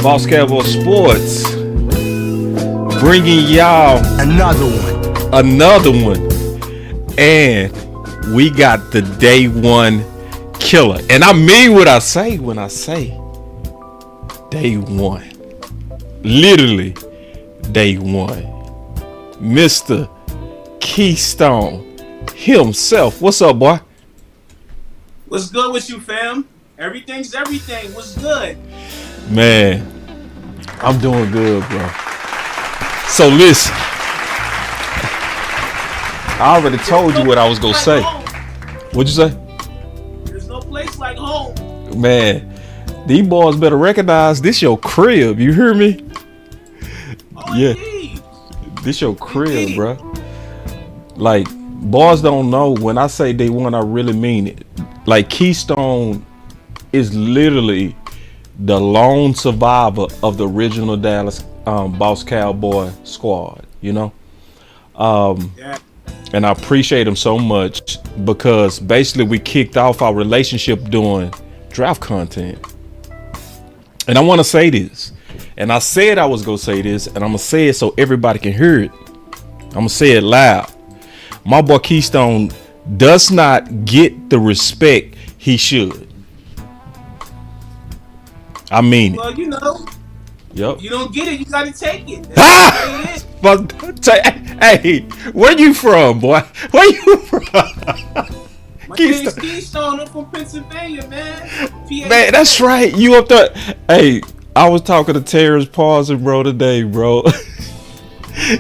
Boss Cowboy Sports, bringing y'all another one, and we got the day one killer. And I mean what I say when I say day one, literally day one. Mr. Keystone himself. What's up, boy? What's good with you, fam? Everything's everything. What's good? Man, I'm doing good, bro. So listen, I already told you what I was gonna say. What'd you say? There's no place like home. Man, these boys better recognize this your crib. You hear me? Oh, Yeah, indeed. this your crib, bro. Like, boys don't know when I say day one, I really mean it. Like, Keystone is literally the lone survivor of the original Dallas Boss Cowboy squad, you know? Yeah. And I appreciate him so much because basically we kicked off our relationship doing draft content. And I want to say this, and I said I was going to say this, and I'm going to say it so everybody can hear it. I'm going to say it loud. My boy Keystone does not get the respect he should. I mean it. Well, you know, Yep. if you don't get it, you gotta take it. Ah! That's But hey, where you from, boy? Where you from? my name's Keystone. I'm from Pennsylvania, man. PA. Man, that's right. You up there? Hey, I was talking to Terrence Parson, bro, today, bro.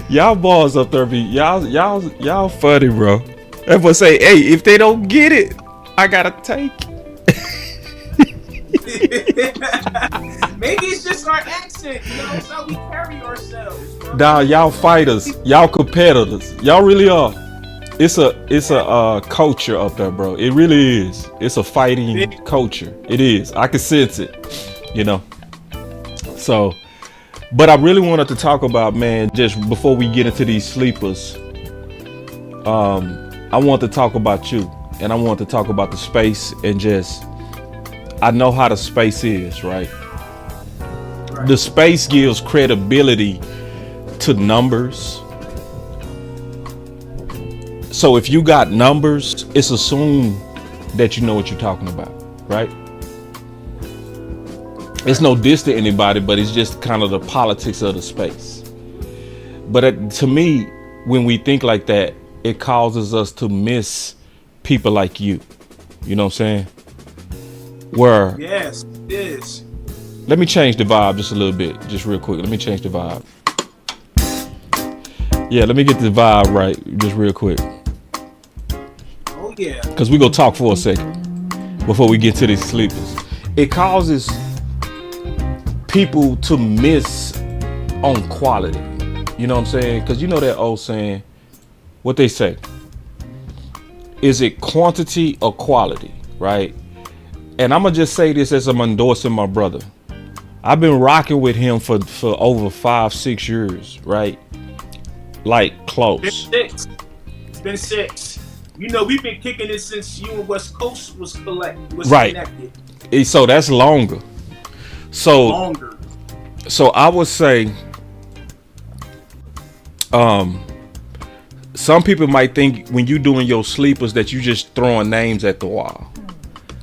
Y'all boys up there be y'all funny, bro. Everyone say, hey, if they don't get it, I gotta take it. Maybe it's just our accent, you know, it's how we carry ourselves, bro. Nah, y'all fighters, y'all competitors, y'all really are. It's a culture up there, bro. It really is. It's a fighting culture. It is. I can sense it, you know. So, but I really wanted to talk about, man, just before we get into these sleepers. I want to talk about you, and I want to talk about the space, and just, I know how the space is, right? The space gives credibility to numbers. So if you got numbers, it's assumed that you know what you're talking about, right? It's no diss to anybody, but it's just kind of the politics of the space. But to me, when we think like that, it causes us to miss people like you. You know what I'm saying? Where, Yes, it is. let me change the vibe just a little bit, just real quick. Let me change the vibe. Yeah, let me get the vibe right, just real quick. Oh, yeah. Because we gonna talk for a second before we get to these sleepers. It causes people to miss on quality. You know what I'm saying? Because you know that old saying, what they say, is it quantity or quality, right? And I'm gonna just say this as I'm endorsing my brother. I've been rocking with him for over 5-6 years, right? Like close. It's been six. You know, we've been kicking it since you and West Coast was Right. connected. So that's longer. So Longer. So I would say, some people might think when you doing your sleepers that you just throwing names at the wall.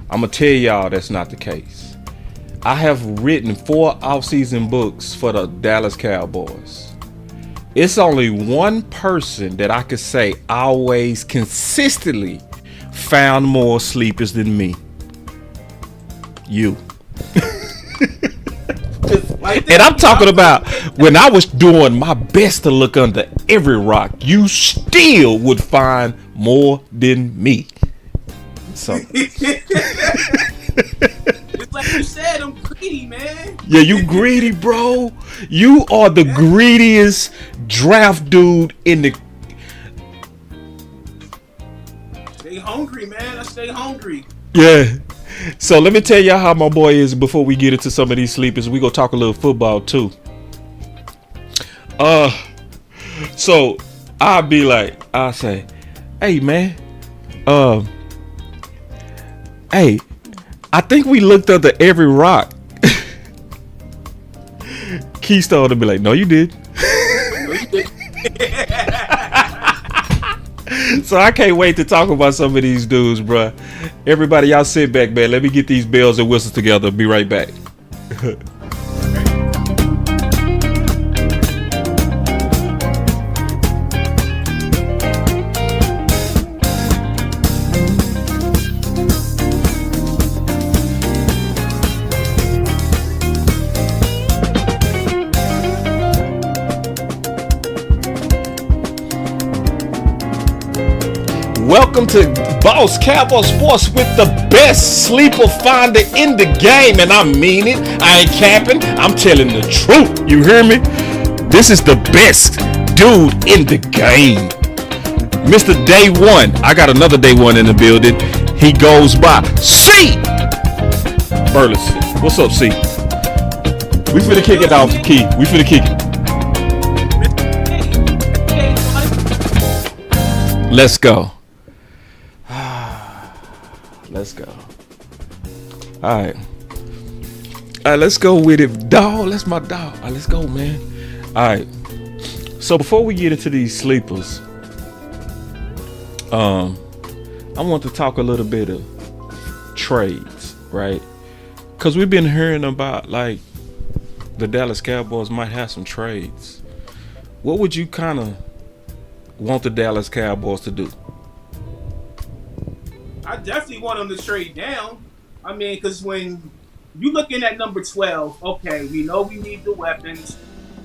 I'm gonna tell y'all that's not the case. I have written 4 off-season books for the Dallas Cowboys. It's only one person that I could say always consistently found more sleepers than me. You. And I'm talking about when I was doing my best to look under every rock, you still would find more than me. So Just like you said, I'm greedy, man. yeah, you greedy, bro. You are the greediest draft dude in the. Stay hungry, man. I stay hungry. Yeah. So let me tell y'all how my boy is before we get into some of these sleepers. We gonna talk a little football too. So I'll say, hey man, hey, I think we looked under every rock. Keystone to be like, no, you did. No, you didn't. So I can't wait to talk about some of these dudes, bruh. Everybody, y'all sit back, man. Let me get these bells and whistles together. Be right back. Welcome to Boss Cowboy Sports with the best sleeper finder in the game. And I mean it. I ain't capping. I'm telling the truth. You hear me? This is the best dude in the game. Mr. Day One. I got another Day One in the building. He goes by C. Burleson. What's up, C? We finna kick it off, Key. We finna kick it. Let's go. Let's go. All right, let's go with it, dog. That's my dog. All right, let's go, man. All right. So before we get into these sleepers, I want to talk a little bit of trades, right? Because we've been hearing about like the Dallas Cowboys might have some trades. What would you kind of want the Dallas Cowboys to do? I definitely want them to trade down. I mean, because when you looking at number 12, okay, we know we need the weapons,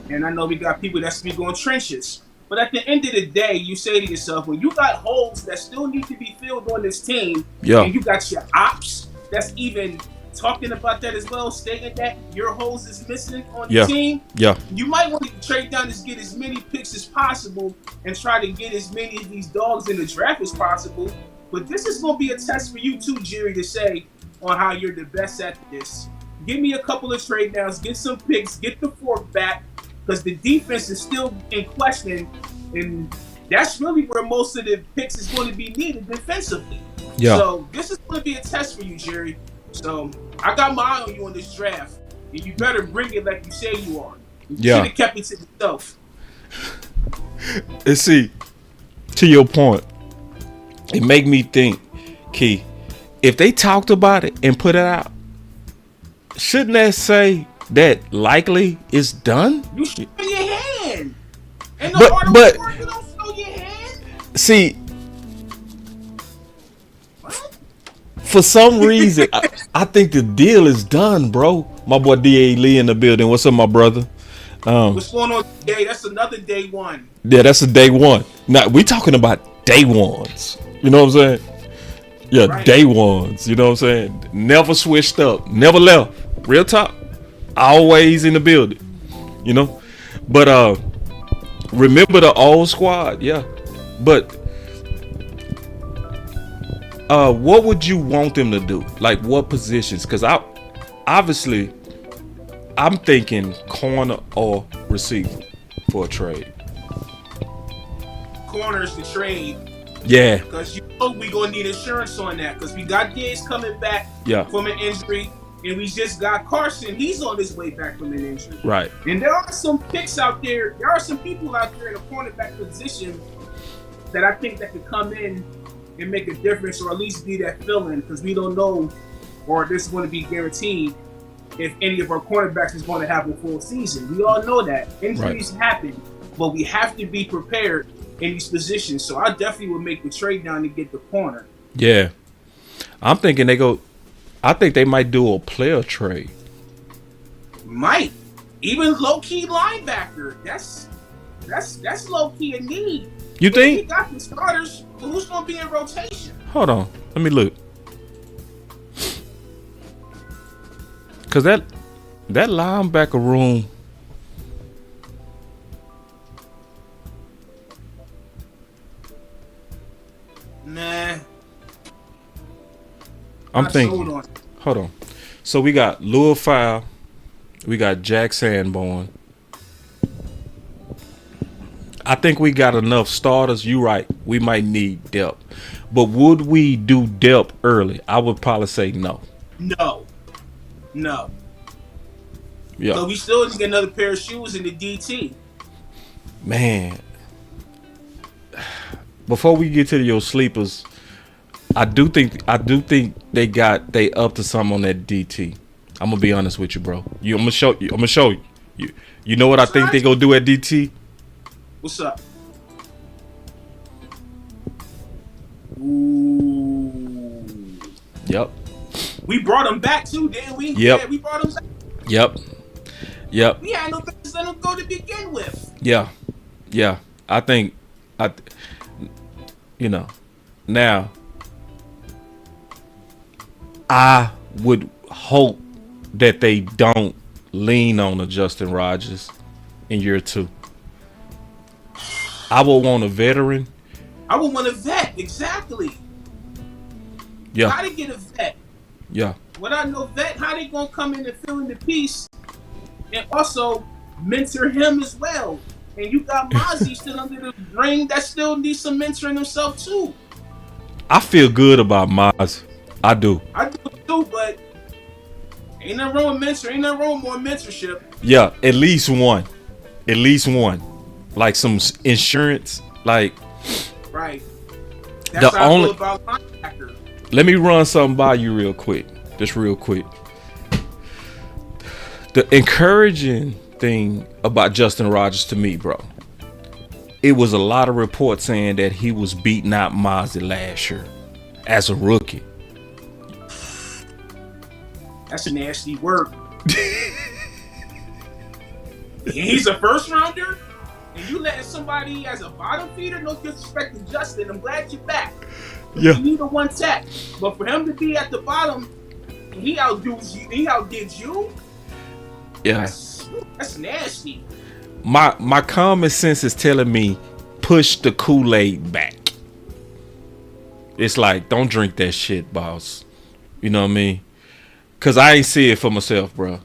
and I know we got people that's be going trenches. But at the end of the day, you say to yourself, when you got holes that still need to be filled on this team, and you got your ops that's even talking about that as well, stating that your holes is missing on the team, you might want to trade down to get as many picks as possible and try to get as many of these dogs in the draft as possible. But this is going to be a test for you too, Jerry, to say on how you're the best at this. Give me a couple of trade downs, get some picks, get the fork back, because the defense is still in question, and that's really where most of the picks is going to be needed defensively. Yeah. So this is going to be a test for you, Jerry. So I got my eye on you on this draft, and you better bring it like you say you are. You should have kept it to yourself. And see, to your point, it make me think, Key, if they talked about it and put it out, shouldn't that say that likely it's done? You show your hand. And but you don't show your hand. See, what? For some reason, I think the deal is done, bro. My boy D.A. Lee in the building. What's up, my brother? What's going on today? That's another Day One. Yeah, that's a Day One. Now, we talking about Day Ones. You know what I'm saying? Yeah, right. Day Ones. You know what I'm saying? Never switched up. Never left. Real talk. Always in the building. You know? But remember the old squad? Yeah. But what would you want them to do? Like what positions? Because I'm thinking corner or receiver for a trade. Corners to trade. Yeah. Because you know we're going to need insurance on that. Because we got Diggs coming back from an injury. And we just got Carson. He's on his way back from an injury. Right. And there are some picks out there. There are some people out there in the cornerback position that I think that could come in and make a difference, or at least be that fill-in, because we don't know, or this is going to be guaranteed, if any of our cornerbacks is going to have a full season. We all know that. Injuries happen, but we have to be prepared in these positions. So I definitely would make the trade down to get the corner. Yeah. I'm thinking I think they might do a player trade. Might. Even low-key linebacker. That's low-key a need. You think? We got the starters, but who's going to be in rotation? Hold on. Let me look. Because that linebacker room. Nah. I'm thinking. Hold on. So we got Lua File. We got Jack Sanborn. I think we got enough starters. You right. We might need depth. But would we do depth early? I would probably say no. No. Yeah. So we still need to get another pair of shoes in the DT. Man. Before we get to your sleepers, I do think they up to something on that DT. I'm gonna be honest with you, bro. I'm gonna show you. You know what I think they gonna do at DT? What's up? Ooh. Yep. We brought him back too, didn't we? Yep. Yeah, we brought him back. Yep. We had no business letting him go to begin with. Yeah. I think now I would hope that they don't lean on a Justin Rogers in year 2. I would want a veteran. I would want a vet, exactly. Yeah. How to get a vet? Yeah. Without no vet, how they gonna come in and fill in the piece and also mentor him as well? And you got Mozzie still under the ring that still needs some mentoring himself too. I feel good about Maz. I do. I do too, but ain't nothing wrong with mentoring. Ain't nothing wrong with more mentorship. Yeah, at least one. Like some insurance. Like right. That's the how only. I feel about linebacker. Let me run something by you real quick. Just real quick. The encouraging thing about Justin Rogers to me, bro, it was a lot of reports saying that he was beating out Mozzie last year as a rookie. That's a nasty word. He's a first rounder, and you letting somebody as a bottom feeder? No disrespect to Justin. I'm glad you're back. Yeah. You need a one tech, but for him to be at the bottom, he outdid you. Yeah. That's nasty. My common sense is telling me push the Kool-Aid back. It's like, don't drink that shit, boss. You know what I mean? Cause I ain't see it for myself, bro.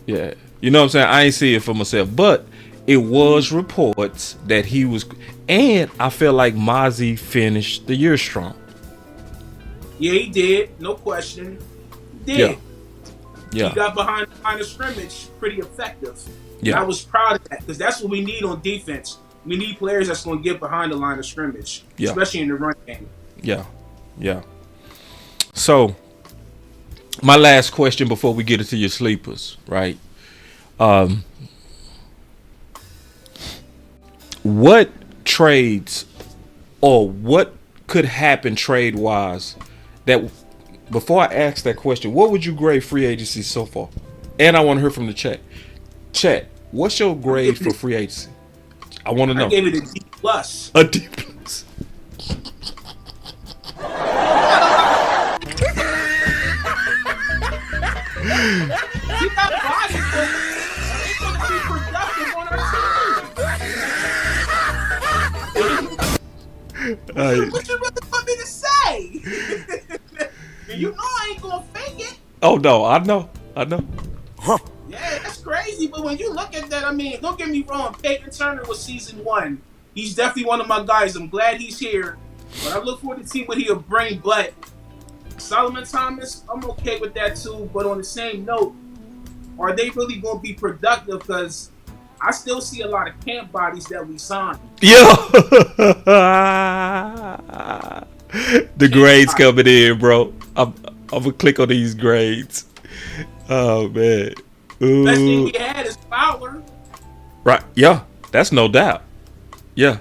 Yeah. You know what I'm saying? I ain't see it for myself. But it was reports that he was, and I feel like Mozzie finished the year strong. Yeah, he did. No question. He did. Yeah. He got behind the line of scrimmage pretty effective. Yeah. And I was proud of that because that's what we need on defense. We need players that's going to get behind the line of scrimmage, especially in the run game. Yeah. So, my last question before we get into your sleepers, right? What trades or what could happen trade-wise that, before I ask that question, what would you grade free agency so far? And I want to hear from the chat. Chat, what's your grade for free agency? I want to know. I gave it a D+. A D+. We got bodies, but they're going to be productive on our team. What you really want me to say? You know I ain't going to fake it. Oh, no, I know. Huh. Yeah, that's crazy. But when you look at that, I mean, don't get me wrong. Peyton Turner was season 1. He's definitely one of my guys. I'm glad he's here. But I look forward to see what he'll bring. But Solomon Thomas, I'm okay with that too. But on the same note, are they really going to be productive? Because I still see a lot of camp bodies that we signed. Yeah. The grades coming in, bro. I'm going to click on these grades. Oh, man. Ooh. Best thing we had is Fowler. Right. Yeah. That's no doubt. Yeah.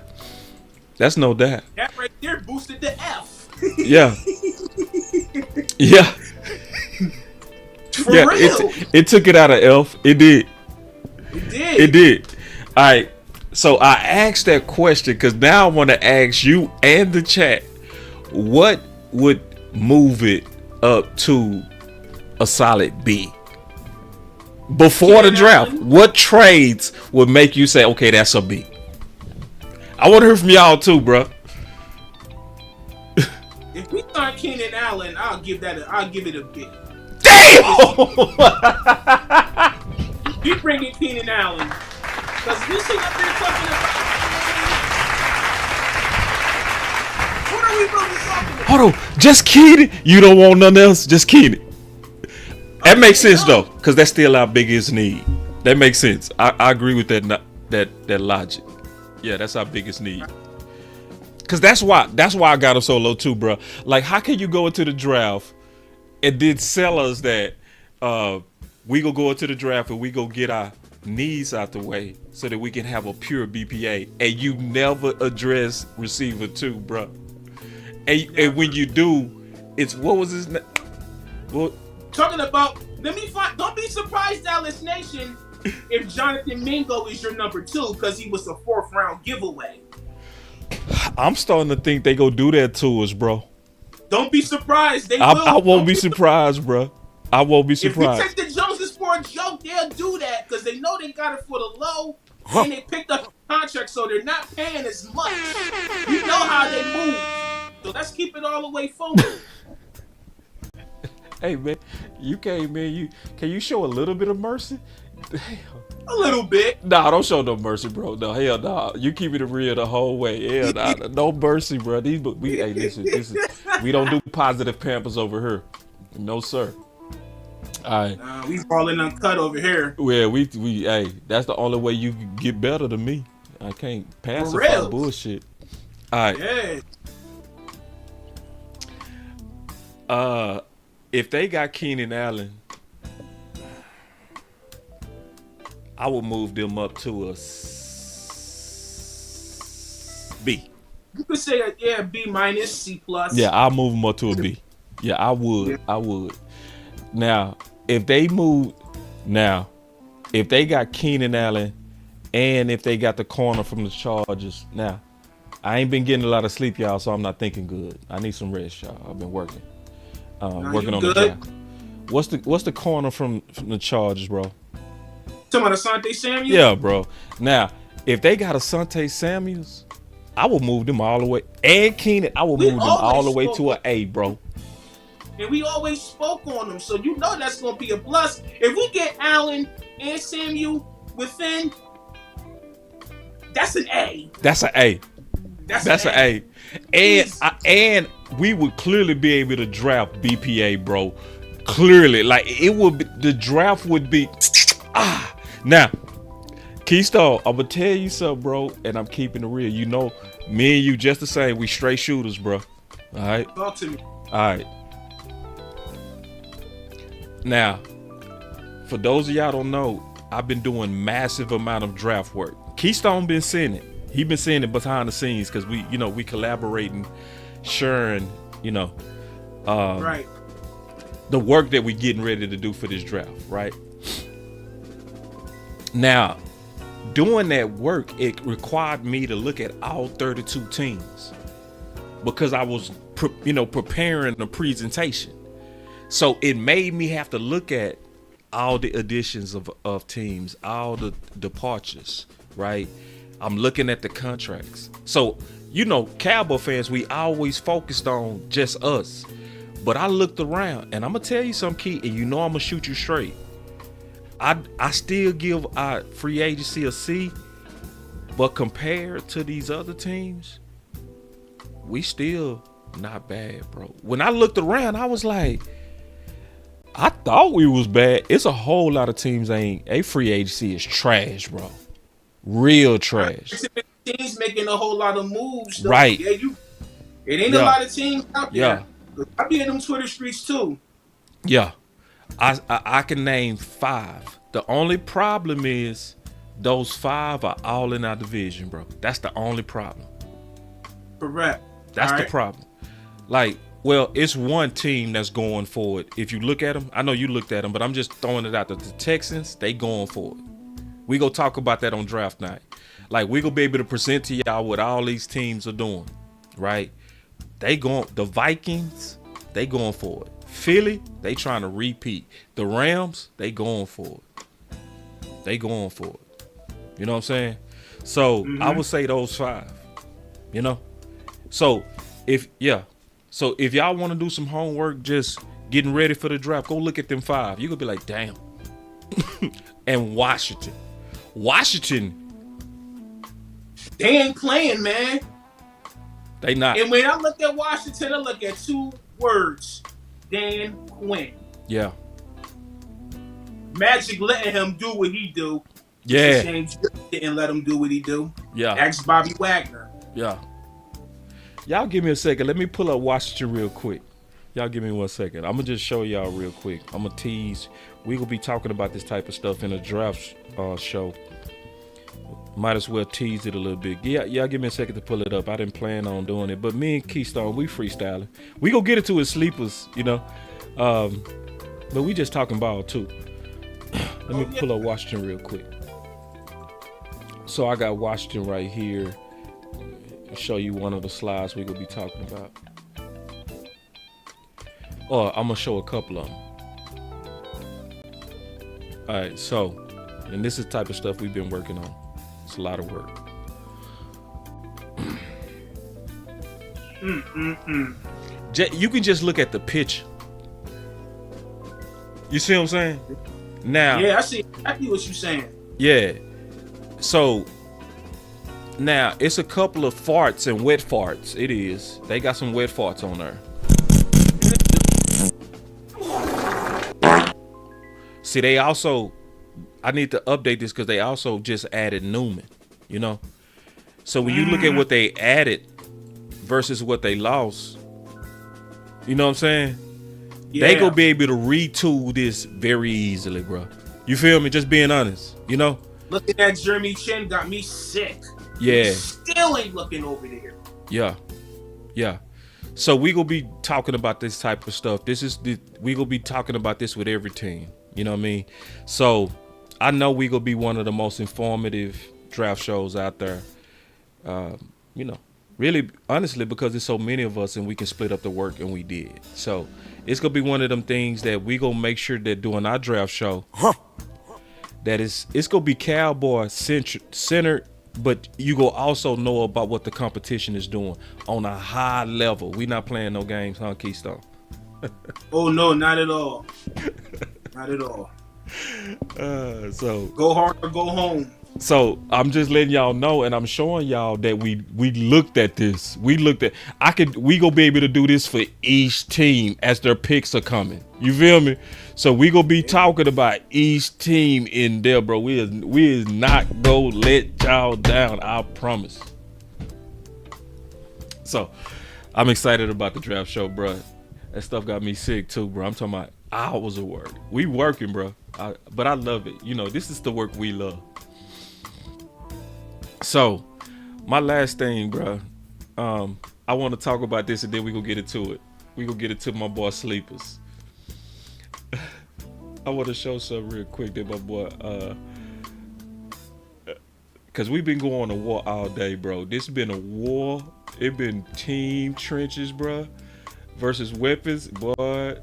That's no doubt. That right there boosted the F. Yeah. Yeah. For real. It took it out of F. It did. It did. All right. So I asked that question because now I want to ask you and the chat, what would move it up to a solid B? Before the draft, what trades would make you say, okay, that's a B? I want to hear from y'all too, bro. If we start Keenan Allen, I'll give it a B. Damn! We bring in Keenan Allen because we sit up there talking about. What are we really talking about? Hold on, just Keenan. You don't want nothing else, just Keenan. That makes sense though, because that's still our biggest need. That makes sense. I agree with that logic. Yeah, that's our biggest need. Cause that's why I got him so low too, bro. Like, how can you go into the draft and then sell us that we go into the draft and we go get our needs out the way so that we can have a pure BPA, and you never address receiver 2, bro. And when you do, it's what was his name? Well, talking about, don't be surprised, Dallas Nation, if Jonathan Mingo is your number 2, because he was a 4th round giveaway. I'm starting to think they go do that to us, bro. Don't be surprised. They will. I won't be surprised, bro. I won't be surprised. If we take the Joneses for a joke, they'll do that because they know they got it for the low, and they picked up a contract, so they're not paying as much. You know how they move. So let's keep it all the way forward. Hey, man, you came in. Can you show a little bit of mercy? A little bit. Nah, don't show no mercy, bro. No, hell nah. You keep it real the whole way. Hell nah, no mercy, bro. This is we don't do positive Pampers over here. No, sir. All right. Nah, we balling uncut over here. Well, we hey, that's the only way you can get better than me. I can't pacify bullshit. All right. Yeah. If they got Keenan Allen, I would move them up to a B. You could say B minus, C plus. Yeah, I'll move them up to a B. Yeah, I would. Yeah. I would. Now, if they got Keenan Allen, and if they got the corner from the Chargers, now, I ain't been getting a lot of sleep, y'all, so I'm not thinking good. I need some rest, y'all. I've been working. Working on the job. What's the corner from the Chargers, bro? Talking about Asante Samuels? Yeah, bro. Now, if they got Asante Samuels, I will move them all the way. And Keenan, I will move them all the way to an A, bro. And we always spoke on them, so you know that's going to be a plus. If we get Allen and Samuel within, that's an A. That's an A. That's an A. And we would clearly be able to draft BPA, bro. Clearly, like it would be, the draft would be now, Keystone, I'm gonna tell you something, bro, and I'm keeping it real. You know, me and you just the same. We straight shooters, bro. All right. Talk to me. All right. Now, for those of y'all don't know, I've been doing massive amount of draft work. Keystone been seeing it. He been seeing it behind the scenes because we collaborating, sharing, right. The work that we getting ready to do for this draft, right? Now, doing that work, it required me to look at all 32 teams because I was, preparing a presentation. So it made me have to look at all the additions of teams, all the departures, right? I'm looking at the contracts. So, Cowboy fans, we always focused on just us. But I looked around, and I'm going to tell you something, Key, and I'm going to shoot you straight. I still give our free agency a C, but compared to these other teams, we still not bad, bro. When I looked around, I was like, I thought we was bad. It's a whole lot of teams a free agency is trash, bro. Real trash. Teams making a whole lot of moves, though. Right? Yeah, it ain't a lot of teams out there. Yeah. I be in them Twitter streets too. Yeah, I can name 5. The only problem is those 5 are all in our division, bro. That's the only problem. Correct. That's the problem. Like, well, it's one team that's going for it. If you look at them, I know you looked at them, but I'm just throwing it out there. The Texans, they going for it. We go talk about that on draft night. Like, we gonna be able to present to y'all what all these teams are doing, right? The Vikings, they going for it. Philly, they trying to repeat. The Rams, they going for it. They going for it. You know what I'm saying? So I would say those 5. So if y'all want to do some homework, just getting ready for the draft, go look at them 5. You gonna be like, damn. And Washington, they ain't playing, man. They not. And when I look at Washington, I look at 2 words: Dan Quinn. Yeah. Magic letting him do what he do. Yeah. James didn't let him do what he do. Yeah. Ask Bobby Wagner. Yeah. Y'all give me a second. Let me pull up Washington real quick. Y'all give me 1 second. I'm going to just show y'all real quick. I'm going to tease. We going to be talking about this type of stuff in a draft show. Might as well tease it a little bit. Yeah, y'all give me a second to pull it up. I didn't plan on doing it. But me and Keystone, we freestyling. We going to get it to his sleepers, you know. But we just talking ball too. Let me pull up Washington real quick. So I got Washington right here. I'll show you one of the slides we're going to be talking about. Or I'm going to show a couple of them. All right, so, and this is the type of stuff we've been working on. It's a lot of work. You can just look at the picture. You see what I'm saying? Now. Yeah, I see exactly what you're saying. Yeah. So, now, it's a couple of farts and wet farts. It is. They got some wet farts on there. See, they also, I need to update this because they also just added Newman, you know? So when you look at what they added versus what they lost, you know what I'm saying? Yeah. They gonna be able to retool this very easily, bro. You feel me? Just being honest, you know? Looking at Jeremy Chin got me sick. Yeah. Still ain't looking over there. Yeah. Yeah. So we gonna be talking about this type of stuff. We gonna be talking about this with every team. You know what I mean? So I know we gonna be one of the most informative draft shows out there. You know, really, honestly, because there's so many of us and we can split up the work, and we did. So it's gonna be one of them things that we gonna make sure that during our draft show, that it's gonna be Cowboy centered, but you gonna also know about what the competition is doing on a high level. We not playing no games, huh, Keystone? Oh no, not at all. Not at all. So go hard or go home. So I'm just letting y'all know, and I'm showing y'all that we looked at this. We gonna be able to do this for each team as their picks are coming. You feel me? So we gonna be talking about each team in there, bro. We is not gonna let y'all down. I promise. So I'm excited about the draft show, bro. That stuff got me sick too, bro. I'm talking about hours of work. We working, bro. But I love it. You know, this is the work we love. So, my last thing, bro. I want to talk about this, and then we gonna get into it. We gonna get into my boy Sleepers. I want to show something real quick that my boy, cause we've been going to war all day, bro. This been a war. It been team trenches, bro, versus weapons, boy.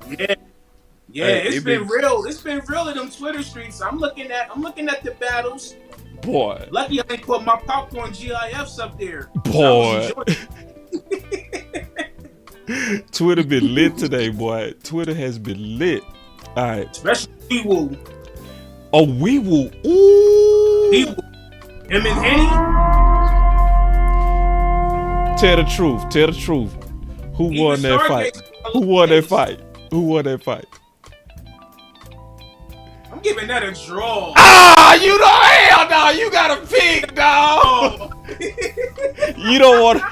Yeah, it's been real. It's been real in them Twitter streets. I'm looking at the battles. Boy. Lucky I ain't put my popcorn GIFs up there. Boy. Twitter been lit today, boy. Twitter has been lit. All right. Especially Wee-Woo. Oh, Wee-Woo. Ooh. Wee-Woo. Him and Henny. Tell the truth. Tell the truth. Who won that fight? Who won that fight? Who won that fight? I'm giving that a draw. Ah, you know, hell no, you got a pig, dog. You don't want.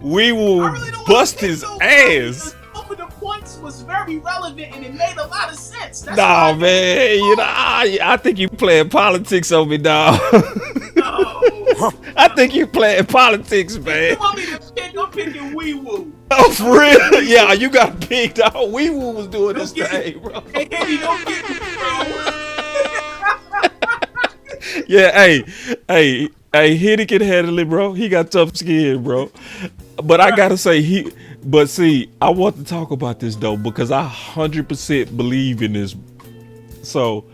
We will really bust his ass. Over the points was very relevant and it made a lot of sense. That's nah, man, you know, I think you playing politics on me, dog. No. I think you playing politics, man. You want me to pick? I'm picking Wee-Woo. Oh, for real? Yeah, you got a pig, dog. Wee-Woo was doing this thing, bro. Hey, don't get me, bro. Yeah, hey, Hitty can handle it, bro. He got tough skin, bro. But I gotta say, but see, I want to talk about this though, because I 100% believe in this. So,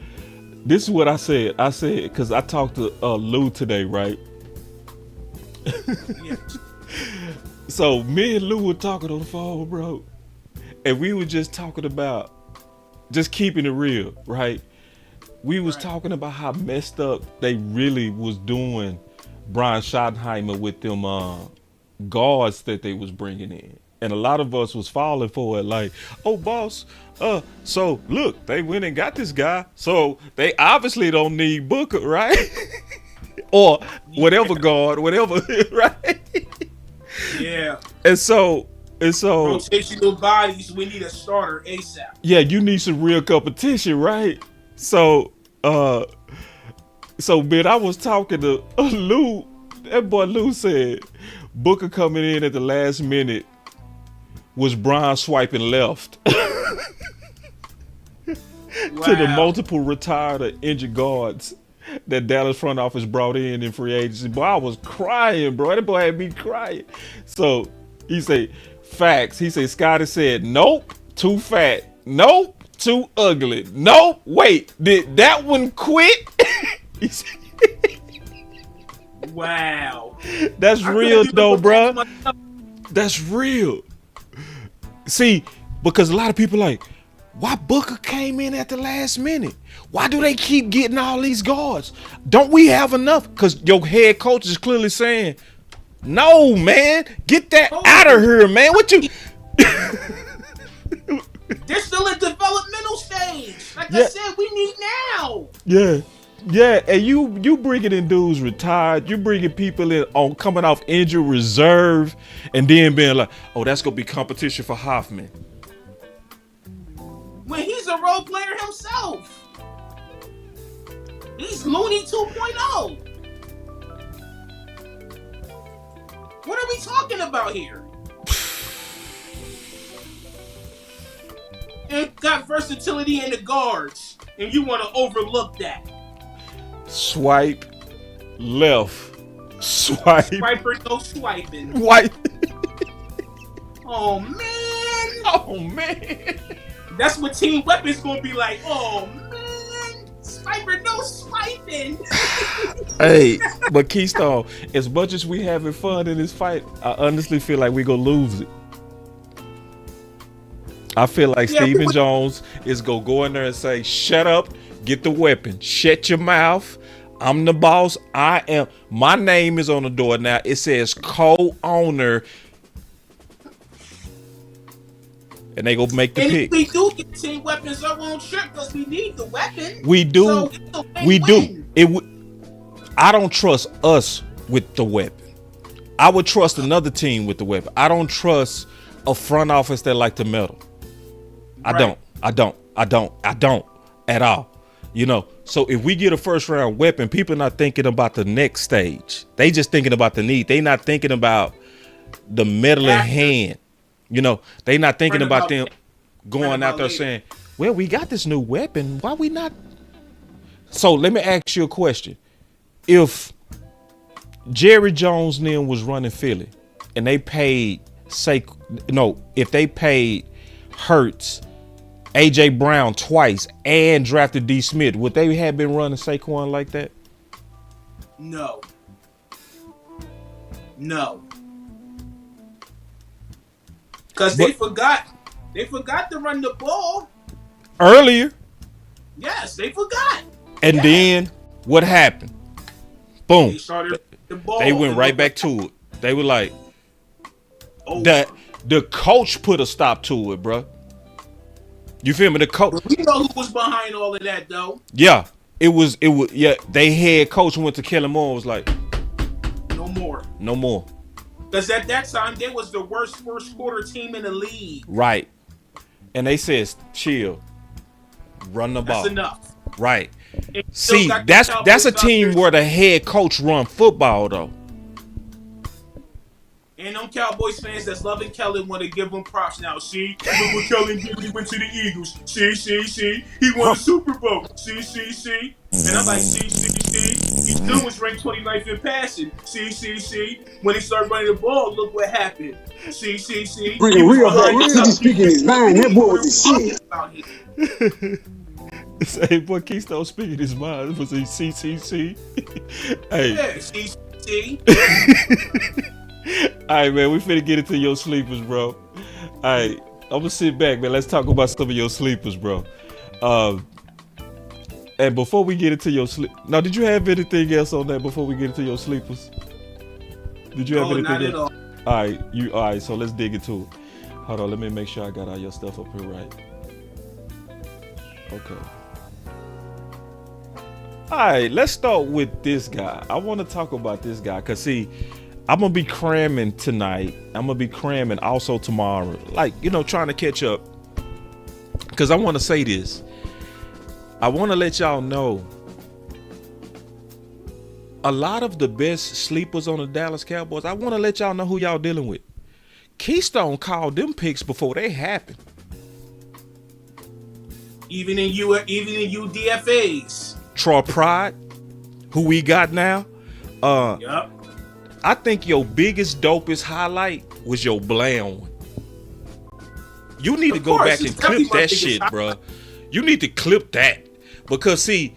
this is what I said. I said, because I talked to Lou today, right? Yeah. So, me and Lou were talking on the phone, bro. And we were just talking about just keeping it real, right? We was talking about how messed up they really was doing Brian Schottenheimer with them guards that they was bringing in. And a lot of us was falling for it, like, oh, boss, so look, they went and got this guy, so they obviously don't need Booker, right? Or Yeah, whatever guard, whatever, right? yeah. And so, Rotational bodies. We need a starter ASAP. yeah, you need some real competition, right? So man, I was talking to Lou. That boy Lou said Booker coming in at the last minute was Brian swiping left to the Wow. multiple retired or injured guards that Dallas front office brought in free agency. Boy, I was crying, bro. That boy had me crying. So he said, facts. He said, Scotty said, nope, too fat. Nope, too ugly. Nope, wait, did that one quit? He said, Wow. that's I couldn't real do though, the performance bruh. myself. That's real. See, because a lot of people like, why Booker came in at the last minute? Why do they keep getting all these guards? Don't we have enough? Because your head coach is clearly saying, no, man, get that out of here, man. What you? They're still in developmental stage. Like I Yeah, said, we need now. yeah, yeah. And you bringing in dudes retired. You bringing people in on coming off injury reserve, and then being like, oh, that's gonna be competition for Hoffman. When he's a role player himself. He's Looney 2.0. What are we talking about here? It got versatility in the guards, and you want to overlook that. Swipe left. Swipe Swiper, no swiping. right. Oh man, Oh man. that's what Team Weapon's gonna be like. Oh man, Swiper, no swiping. Hey, but Keystone, as much as we having fun in this fight, I honestly feel like we gonna lose it. I feel like Yeah, Stephen Jones is gonna go in there and say, shut up, get the weapon, shut your mouth. I'm the boss. I am. My name is on the door now. It says co-owner. And they go make the and pick. if we do get Team Weapons, I won't trip because we need the weapon. We do. So it's a We win-win. do. I don't trust us with the weapon. I would trust another team with the weapon. I don't trust a front office that like to meddle. I Right. don't at all. You know, so if we get a first round weapon, people not thinking about the next stage. They just thinking about the need. They not thinking about the meddling After. hand. You know, they not thinking Worrying about about them going out there later. saying, well, we got this new weapon. Why we not? So let me ask you a question. If Jerry Jones and them was running Philly and they paid if they paid Hurts, AJ Brown twice and drafted D Smith, would they have been running Saquon like that? No. Because they forgot to run the ball. Earlier. Yes, they forgot. And then what happened? Boom. They started the ball. They went right back to it. They were like, Oh, that the coach put a stop to it, bro. You feel me? The coach. but we know who was behind all of that, though. Yeah. It was. Yeah. They head coach went to Kellen Moore and was like, No more. no more. Because at that time, they was the worst first quarter team in the league. Right. And they says, chill. Run the ball. That's enough. Right. It still See, got the that's Cowboys a out team there. where the head coach run football though. And them Cowboys fans that's loving Kellen want to give him props now. See, look what Kellen did when he went to the Eagles. See. He won a Super Bowl. See. And I'm like, see. He still was ranked 29th in passing. See. When he started running the ball, look what happened. See. Bringing real back. He's speaking his mind. That boy was the shit. Hey, boy, Keystone speaking his mind. It was a CCC. Hey. Yeah, see. All right, man, we finna get into your sleepers, bro. All right, I'm gonna sit back, man. Let's talk about some of your sleepers, bro. And before we get into your sleep, now, did you have anything else on that before we get into your sleepers? Did you have anything Not else? at all. All right, so let's dig into it. Hold on, let me make sure I got all your stuff up here right. Okay. All right, let's start with this guy. I want to talk about this guy because, see, I'm going to be cramming tonight. I'm going to be cramming also tomorrow. Like, trying to catch up. Because I want to say this. I want to let y'all know a lot of the best sleepers on the Dallas Cowboys, I want to let y'all know who y'all dealing with. Keystone called them picks before they happened. Even in UDFAs. Troy Pride, who we got now. Yep. I think your biggest, dopest highlight was your Bland one. You need to go back and clip that shit, bro. You need to clip that. Because, see,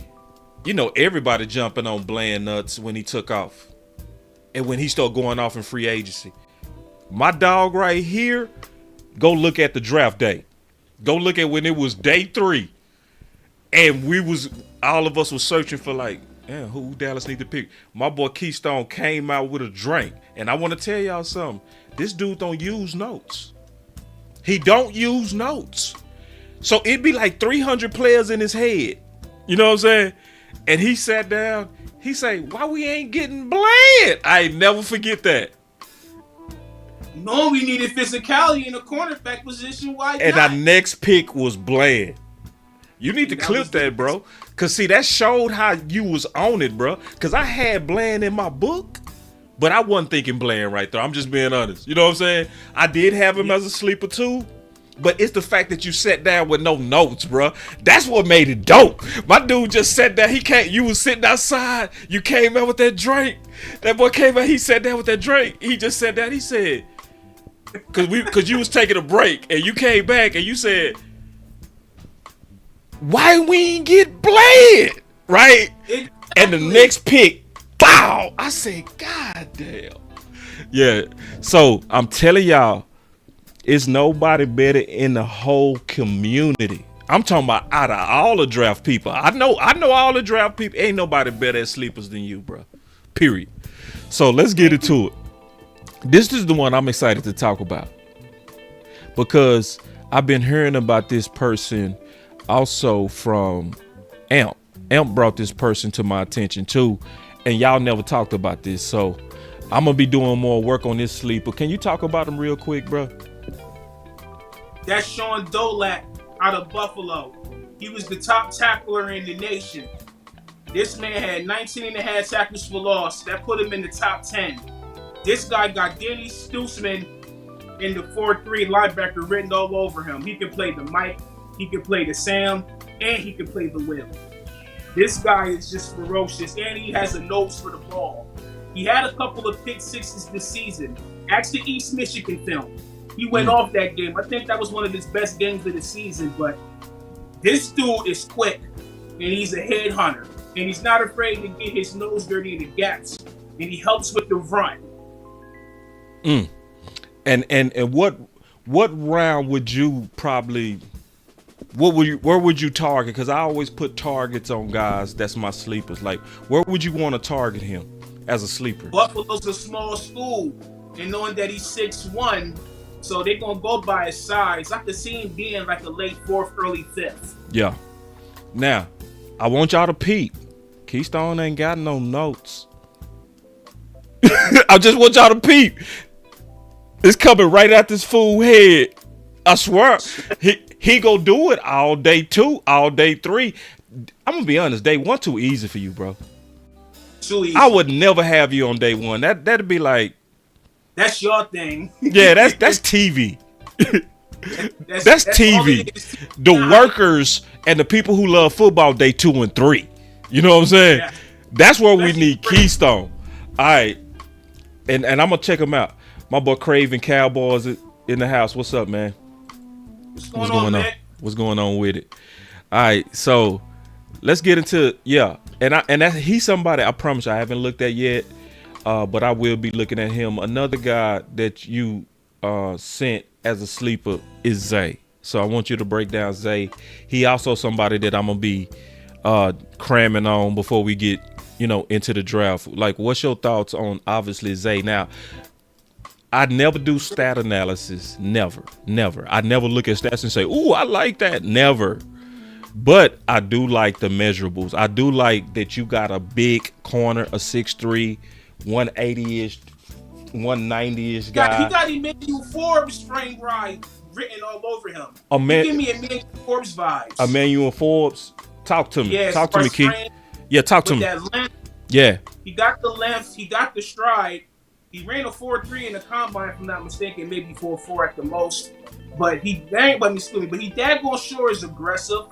everybody jumping on Bland nuts when he took off. And when he started going off in free agency. My dog right here, go look at the draft day. Go look at when it was day 3. And all of us was searching for who Dallas need to pick. My boy Keystone came out with a drink. And I want to tell y'all something. This dude don't use notes. He don't use notes. So it'd be like 300 players in his head. You know what I'm saying? And he sat down. He say, why we ain't getting Bland? I never forget that. No, we needed physicality in the cornerback position. Why and not? Our next pick was Bland. You need to clip that, bro. Because, see, that showed how you was on it, bro. Because I had Bland in my book, but I wasn't thinking Bland right there. I'm just being honest. You know what I'm saying? I did have him as a sleeper, too. But it's the fact that you sat down with no notes, bro. That's what made it dope. My dude just sat down. You was sitting outside. You came out with that drink. That boy came out. He sat down with that drink. He just sat down. He said, because you was taking a break. And you came back and you said, why we ain't get Bland? Right? Exactly. And the next pick, bow. I said, God damn. Yeah. So I'm telling y'all, it's nobody better in the whole community. I'm talking about out of all the draft people. I know all the draft people. Ain't nobody better at sleepers than you, bro. Period. So let's get into it. This is the one I'm excited to talk about. Because I've been hearing about this person also from Amp. Amp brought this person to my attention too. And y'all never talked about this. So I'm going to be doing more work on this sleeper. Can you talk about him real quick, bro? That's Sean Dolak out of Buffalo. He was the top tackler in the nation. This man had 19 and a half tackles for loss. That put him in the top 10. This guy got Danny Stutzman in the 4-3 linebacker written all over him. He can play the Mike, he can play the Sam, and he can play the Will. This guy is just ferocious, and he has a nose for the ball. He had a couple of pick sixes this season. Ask the East Michigan film. He went off that game. I think that was one of his best games of the season, but this dude is quick, and he's a headhunter, and he's not afraid to get his nose dirty in the gaps, and he helps with the run. And what round would you probably, where would you target? Because I always put targets on guys. That's my sleepers. Like, where would you want to target him as a sleeper? Buffalo's a small school, and knowing that he's 6'1", so they're going to go by his size. I could see him being like a late 4th, early 5th. Yeah. Now, I want y'all to peep. Keystone ain't got no notes. I just want y'all to peep. It's coming right out this fool head. I swear. He go do it all day 2, all day 3. I'm going to be honest. Day 1 too easy for you, bro. Too easy. I would never have you on day 1. That'd be like, that's your thing. Yeah, that's TV. That's TV. The workers and the people who love football day 2 and 3. You know what I'm saying? Yeah. That's where we need Keystone. All right. And I'm going to check him out. My boy Craven Cowboys in the house. What's up, man? What's going on, man? What's going on with it? All right. So let's get into, yeah. And he's somebody I promise you I haven't looked at yet. But I will be looking at him. Another guy that you sent as a sleeper is Zay. So I want you to break down Zay. He also somebody that I'm going to be cramming on before we get, into the draft. Like, what's your thoughts on, obviously, Zay? Now, I never do stat analysis. Never. I never look at stats and say, "Ooh, I like that." Never. But I do like the measurables. I do like that you got a big corner, a 6'3", 180-ish, 190-ish guy. He got Emmanuel Forbes frame ride written all over him. Give me Emmanuel Forbes vibes. Emmanuel Forbes, talk to me. Yeah, talk to me, Keith. Yeah, talk to me. That length, yeah. He got the length. He got the stride. He ran a 4.3 in the combine, if I'm not mistaken, maybe 4.4 at the most. But he daggone sure is aggressive.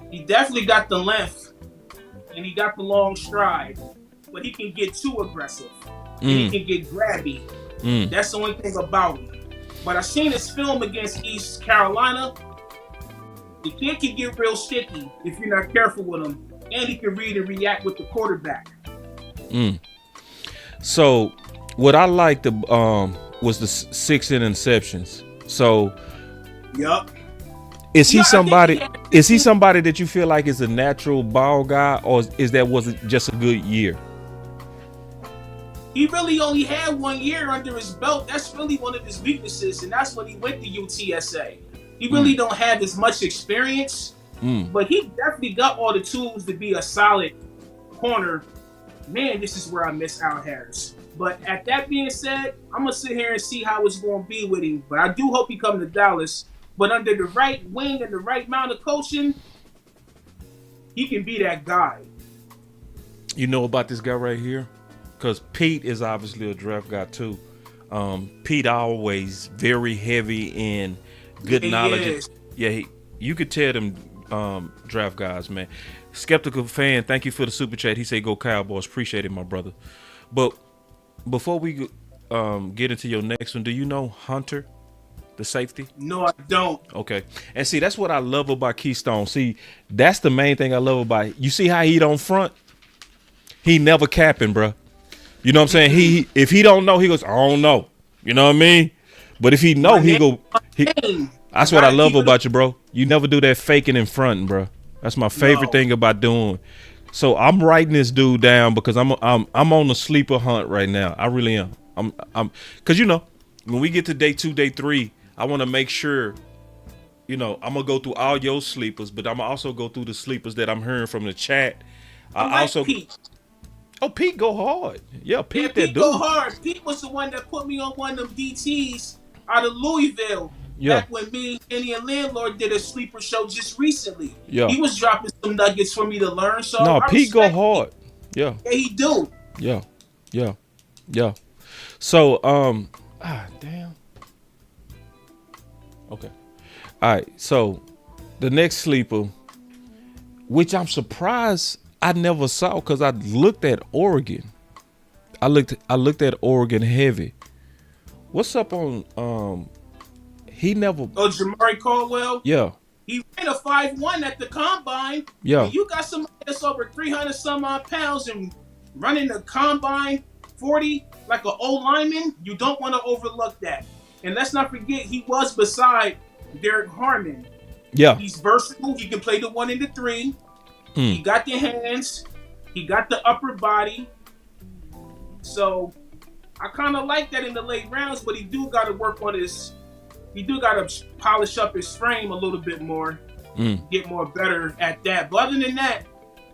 He definitely got the length, and he got the long stride. But he can get too aggressive. And he can get grabby. That's the only thing about him. But I seen his film against East Carolina. The kid can get real sticky if you're not careful with him, and he can read and react with the quarterback. So what I liked was the 6 interceptions. So Yup. Is he somebody that you feel like is a natural ball guy, or was it just a good year? He really only had 1 year under his belt. That's really one of his weaknesses, and that's when he went to UTSA. He really don't have as much experience, but he definitely got all the tools to be a solid corner. Man, this is where I miss Al Harris. But at that being said, I'm going to sit here and see how it's going to be with him. But I do hope he comes to Dallas. But under the right wing and the right amount of coaching, he can be that guy. You know about this guy right here? Because Pete is obviously a draft guy too. Pete always very heavy in good knowledge. You could tell them draft guys, man. Skeptical fan, thank you for the super chat. He said, "Go Cowboys." Appreciate it, my brother. But before we get into your next one, do you know Hunter, the safety? No, I don't. Okay. And see, that's what I love about Keystone. See, that's the main thing I love about it. You see how he don't front? He never capping, bro. You know what I'm saying? If he don't know, he goes, "I don't know." You know what I mean? But if he know, he go. That's what I love about you, bro. You never do that faking and fronting, bro. That's my favorite thing about doing. So I'm writing this dude down because I'm on the sleeper hunt right now. I really am. I'm because when we get to day 2, day 3, I want to make sure. I'm gonna go through all your sleepers, but I'm also go through the sleepers that I'm hearing from the chat. Pete. Oh, Pete go hard. Yeah, Pete go hard. Pete was the one that put me on one of them DTs out of Louisville. Yeah. Back when me, Kenny, and Landlord did a sleeper show just recently. Yeah. He was dropping some nuggets for me to learn. So no, Pete go hard. Yeah. Yeah, he do. Yeah. So, damn. Okay. All right. So, the next sleeper, which I'm surprised I never saw because I looked at Oregon. I looked at Oregon heavy. What's up on he never Jamari Caldwell? Yeah. He ran a 5.1 at the combine. Yeah. When you got somebody that's over 300 some odd pounds and running the combine 40 like an old lineman, you don't want to overlook that. And let's not forget he was beside Derek Harmon. Yeah. He's versatile. He can play the 1 and the 3. He got the hands. He got the upper body. So I kind of like that in the late rounds, but he do got to work on his. He do got to polish up his frame a little bit more, get more better at that. But other than that,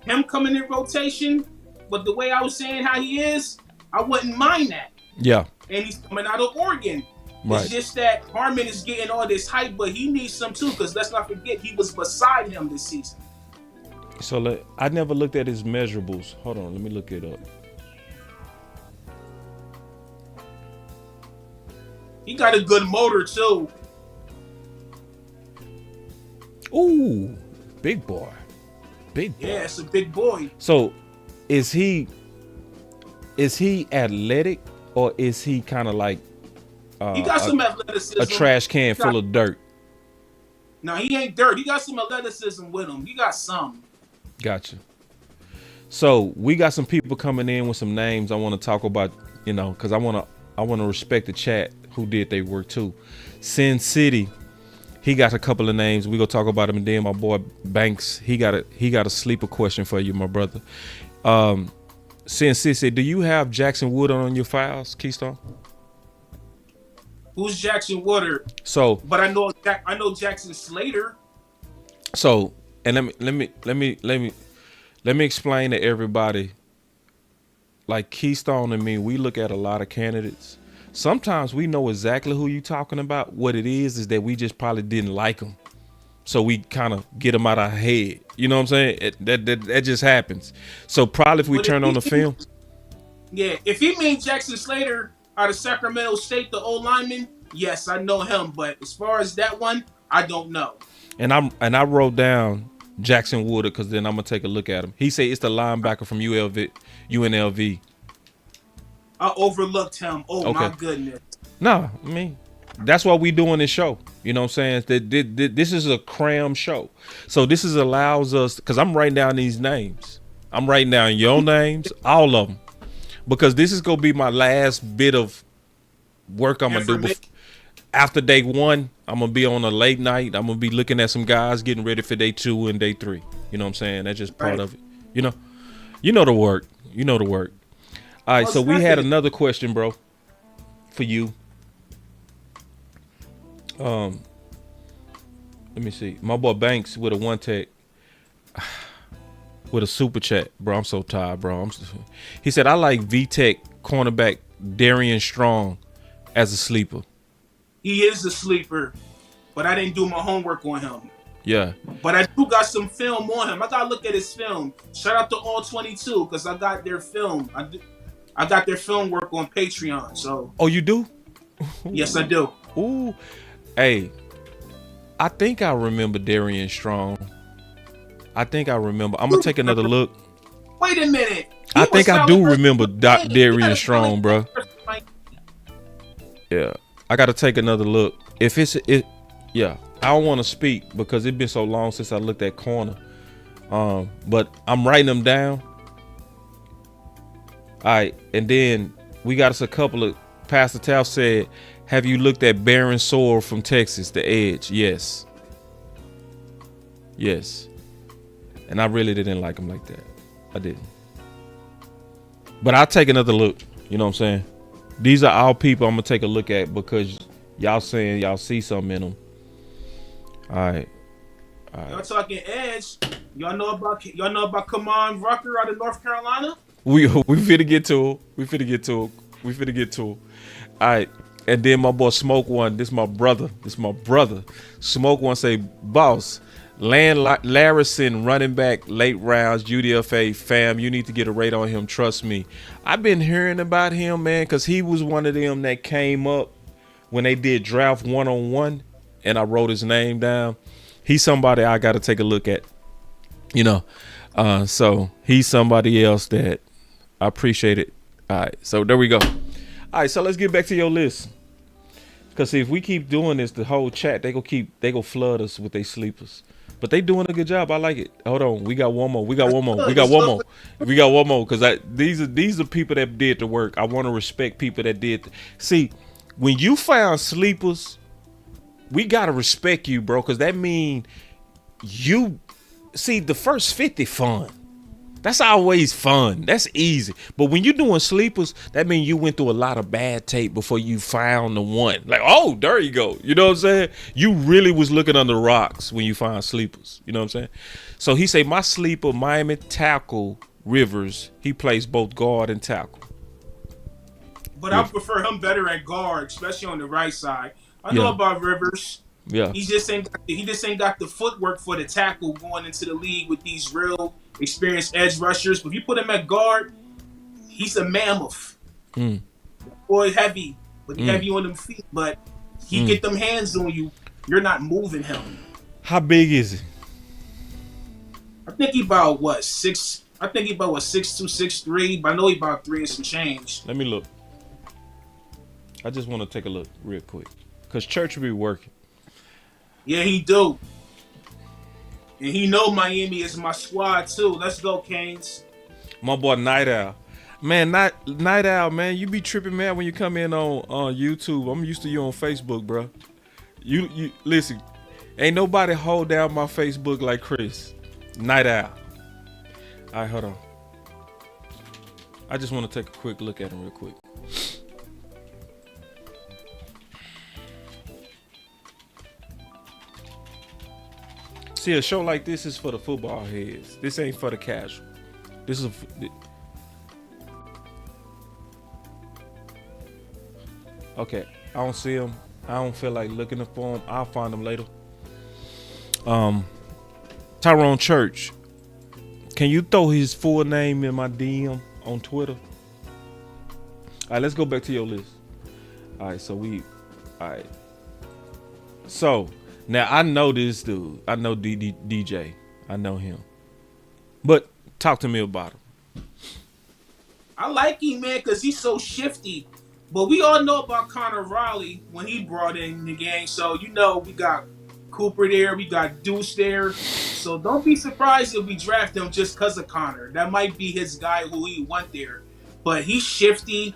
him coming in rotation, but the way I was saying how he is, I wouldn't mind that. Yeah. And he's coming out of Oregon. Right. It's just that Harmon is getting all this hype, but he needs some too, because let's not forget he was beside him this season. So I never looked at his measurables. Hold on, let me look it up. He got a good motor too. Ooh, big boy. Big boy. Yeah, it's a big boy. So is he athletic or is he kind of like he got some athleticism. A trash can full of dirt? No, he ain't dirt. He got some athleticism with him. He got some. Gotcha. So we got some people coming in with some names I want to talk about, because I want to respect the chat who did their work too. Sin City, he got a couple of names. We gonna talk about him, and then my boy Banks, he got a sleeper question for you, my brother. Sin City said, do you have Jackson Wood on your files, Keystone? Who's Jackson Woodard? So, But I know Jackson Slater. so, and let me explain to everybody. Like Keystone and me, we look at a lot of candidates. Sometimes we know exactly who you talking about. What it is that we just probably didn't like them, so we kind of get them out of our head. You know what I'm saying? That just happens. So probably if we turn on the film, yeah, if he means Jackson Slater out of Sacramento State, the old lineman, yes, I know him. But as far as that one, I don't know. and I wrote down Jackson Woodard because then I'm gonna take a look at him. He said it's the linebacker from UNLV. I overlooked him. Oh Okay. my goodness. No, I mean that's why we doing this show. You know what I'm saying? This is a cram show. So this is allows us, because I'm writing down these names. I'm writing down your names, all of them, because this is gonna be my last bit of work I'm gonna do. After day one, I'm gonna be on a late night. I'm gonna be looking at some guys getting ready for day 2 and day 3. You know what I'm saying? That's just part of it. You know the work. You know the work. All right, so we had another question, bro, for you. Let me see. My boy Banks with a one tech, with a super chat, bro. I'm so tired, bro. He said I like VTech cornerback Darian Strong as a sleeper. He is a sleeper, but I didn't do my homework on him. Yeah. But I do got some film on him. I gotta look at his film. Shout out to All 22 because I got their film. I got their film work on Patreon. So. Oh, you do? Yes, I do. Ooh. Hey, I think I remember Darian Strong. I think I remember. I'm gonna take another look. Wait a minute. I think I do remember Darian Strong, bro. Yeah. I gotta take another look. If yeah. I don't want to speak because it's been so long since I looked at corner. But I'm writing them down. All right, and then we got us a couple of. Pastor Taff said, "Have you looked at Baron Sore from Texas, the edge?" Yes. Yes. And I really didn't like him like that. I didn't. But I'll take another look. You know what I'm saying? These are all people I'm gonna take a look at because y'all saying y'all see something in them. All right. Y'all talking edge? Y'all know about Kamon Rucker out of North Carolina? We finna get to him. We finna get to him. All right. And then my boy Smoke One. This my brother. Smoke One say, boss, Larison running back late rounds, UDFA fam. You need to get a rate on him. Trust me. I've been hearing about him, man, because he was one of them that came up when they did draft 1-on-1, and I wrote his name down. He's somebody I got to take a look at. You know, so he's somebody else that I appreciate it. All right, so there we go. All right, so let's get back to your list. Because if we keep doing this, the whole chat, they go flood us with their sleepers. But they doing a good job. I like it. Hold on, we got one more. Because these are people that did the work. I want to respect people that did. See, when you found sleepers, we gotta respect you, bro. Because that mean you see the first 50 fun. That's always fun. That's easy. But when you're doing sleepers, that means you went through a lot of bad tape before you found the one. Like, oh, there you go. You know what I'm saying? You really was looking under rocks when you found sleepers. You know what I'm saying? So he say, my sleeper, Miami tackle Rivers. He plays both guard and tackle. But I prefer him better at guard, especially on the right side. I know about Rivers. Yeah. He just ain't got the footwork for the tackle going into the league with these real experienced edge rushers. But if you put him at guard, he's a mammoth. Boy, heavy, but heavy on them feet. But he get them hands on you. You're not moving him. How big is he? I think he about 6'2", 6'3", but I know he about 3 and some change. Let me look. I just want to take a look real quick. Because Church will be working. Yeah, he do. And he know Miami is my squad too. Let's go, Canes. My boy Night Owl. Man, Night Owl, man, you be tripping, man, when you come in on YouTube. I'm used to you on Facebook, bro. You listen, ain't nobody hold down my Facebook like Chris. Night Owl. All right, hold on. I just want to take a quick look at him real quick. See, a show like this is for the football heads. This ain't for the casual. This is. Okay, I don't see him. I don't feel like looking for him. I'll find him later. Tyrone Church. Can you throw his full name in my DM on Twitter? All right, let's go back to your list. All right, all right. So now I know this dude. I know DJ. I know him. But talk to me about him. I like him, man, because he's so shifty. But we all know about Connor Raleigh when he brought in the gang. So, we got Cooper there. We got Deuce there. So don't be surprised if we draft him just because of Connor. That might be his guy who he went there. But he's shifty.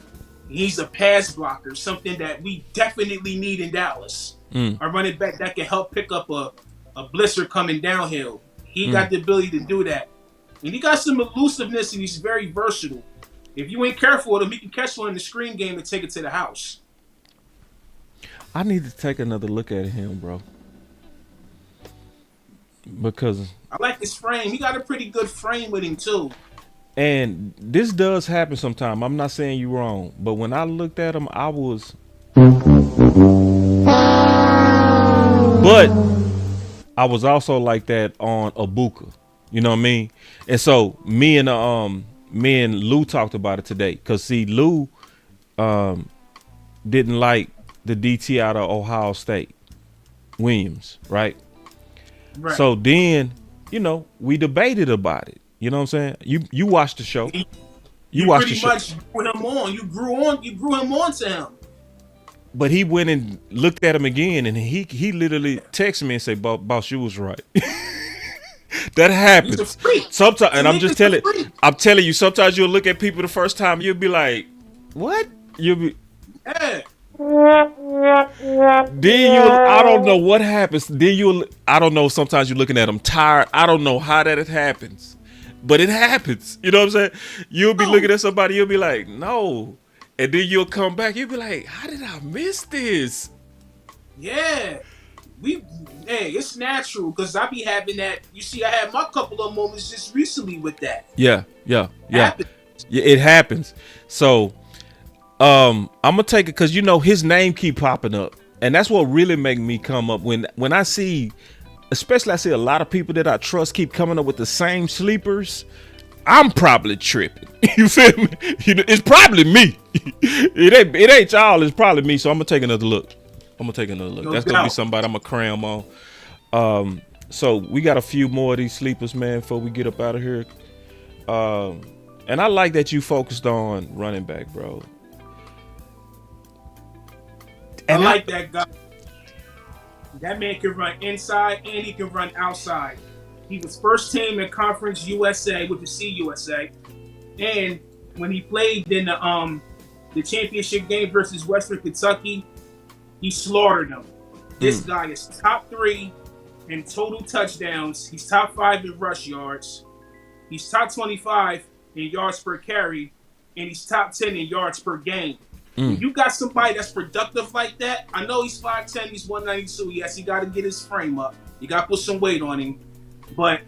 He's a pass blocker, something that we definitely need in Dallas. A running back that can help pick up a blitzer coming downhill. He got the ability to do that. And he got some elusiveness, and he's very versatile. If you ain't careful with him, he can catch one in the screen game and take it to the house. I need to take another look at him, bro. Because I like his frame. He got a pretty good frame with him, too. And this does happen sometimes. I'm not saying you're wrong. But when I looked at him, I was... But I was also like that on Ibuka. You know what I mean? And so me and Lou talked about it today. Because, see, Lou didn't like the DT out of Ohio State, Williams, right? So then, we debated about it. You know what I'm saying? You watched the show. You watched the show. Pretty much grew him on. You grew him on to him. But he went and looked at him again, and he literally texted me and said, "Boss, you was right." That happens sometimes, and I'm telling you, sometimes you'll look at people the first time, you'll be like, "What?" You'll be. Yeah. Then I don't know what happens. I don't know. Sometimes you're looking at them tired. I don't know how that it happens, but it happens. You know what I'm saying? You'll be looking at somebody. You'll be like, "No," and then you'll come back. You'll be like, "How did I miss this?" Yeah, it's natural because I be having that. You see, I had my couple of moments just recently with that. Yeah. It happens. So. I'm gonna take it because his name keep popping up, and that's what really make me come up when I see, especially I see a lot of people that I trust keep coming up with the same sleepers. I'm probably tripping. You feel me? It's probably me. It ain't y'all. It's probably me. So I'm gonna take another look. That's gonna be somebody I'm gonna cram on. So we got a few more of these sleepers, man, before we get up out of here. And I like that you focused on running back, bro. And I like that guy. That man can run inside and he can run outside. He was first team in Conference USA with the CUSA. And when he played in the championship game versus Western Kentucky, he slaughtered them. This guy is top 3 in total touchdowns. He's top 5 in rush yards. He's top 25 in yards per carry. And he's top 10 in yards per game. When you got somebody that's productive like that, I know he's 5'10", he's 192. Yes, he got to get his frame up. You got to put some weight on him. But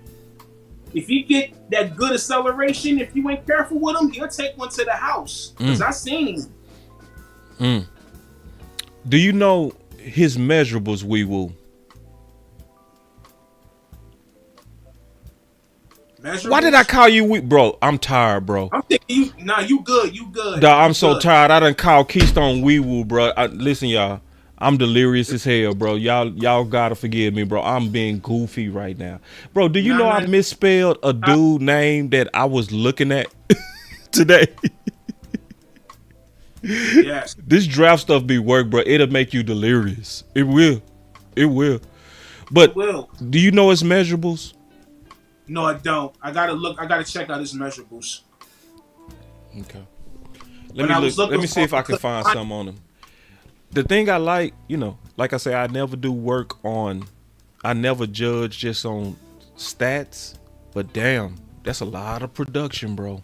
if you get that good acceleration, if you ain't careful with him, he'll take one to the house. Because I seen him. Do you know his measurables, Wee Woo? Why did I call you weak, bro? I'm tired, bro. I'm thinking you good. You good. Dog, I'm so tired. I done called Keystone Wee Woo, bro. Listen, y'all. I'm delirious as hell, bro. Y'all gotta forgive me, bro. I'm being goofy right now. Bro, do you know I misspelled a dude name that I was looking at today? Yes. This draft stuff be work, bro. It'll make you delirious. It will. But do you know his measurables? No, I don't. I gotta look. I gotta check out his measurables. Okay. Let me see if I can find some on him. The thing I like, like I say, I never judge just on stats, but damn, that's a lot of production, bro.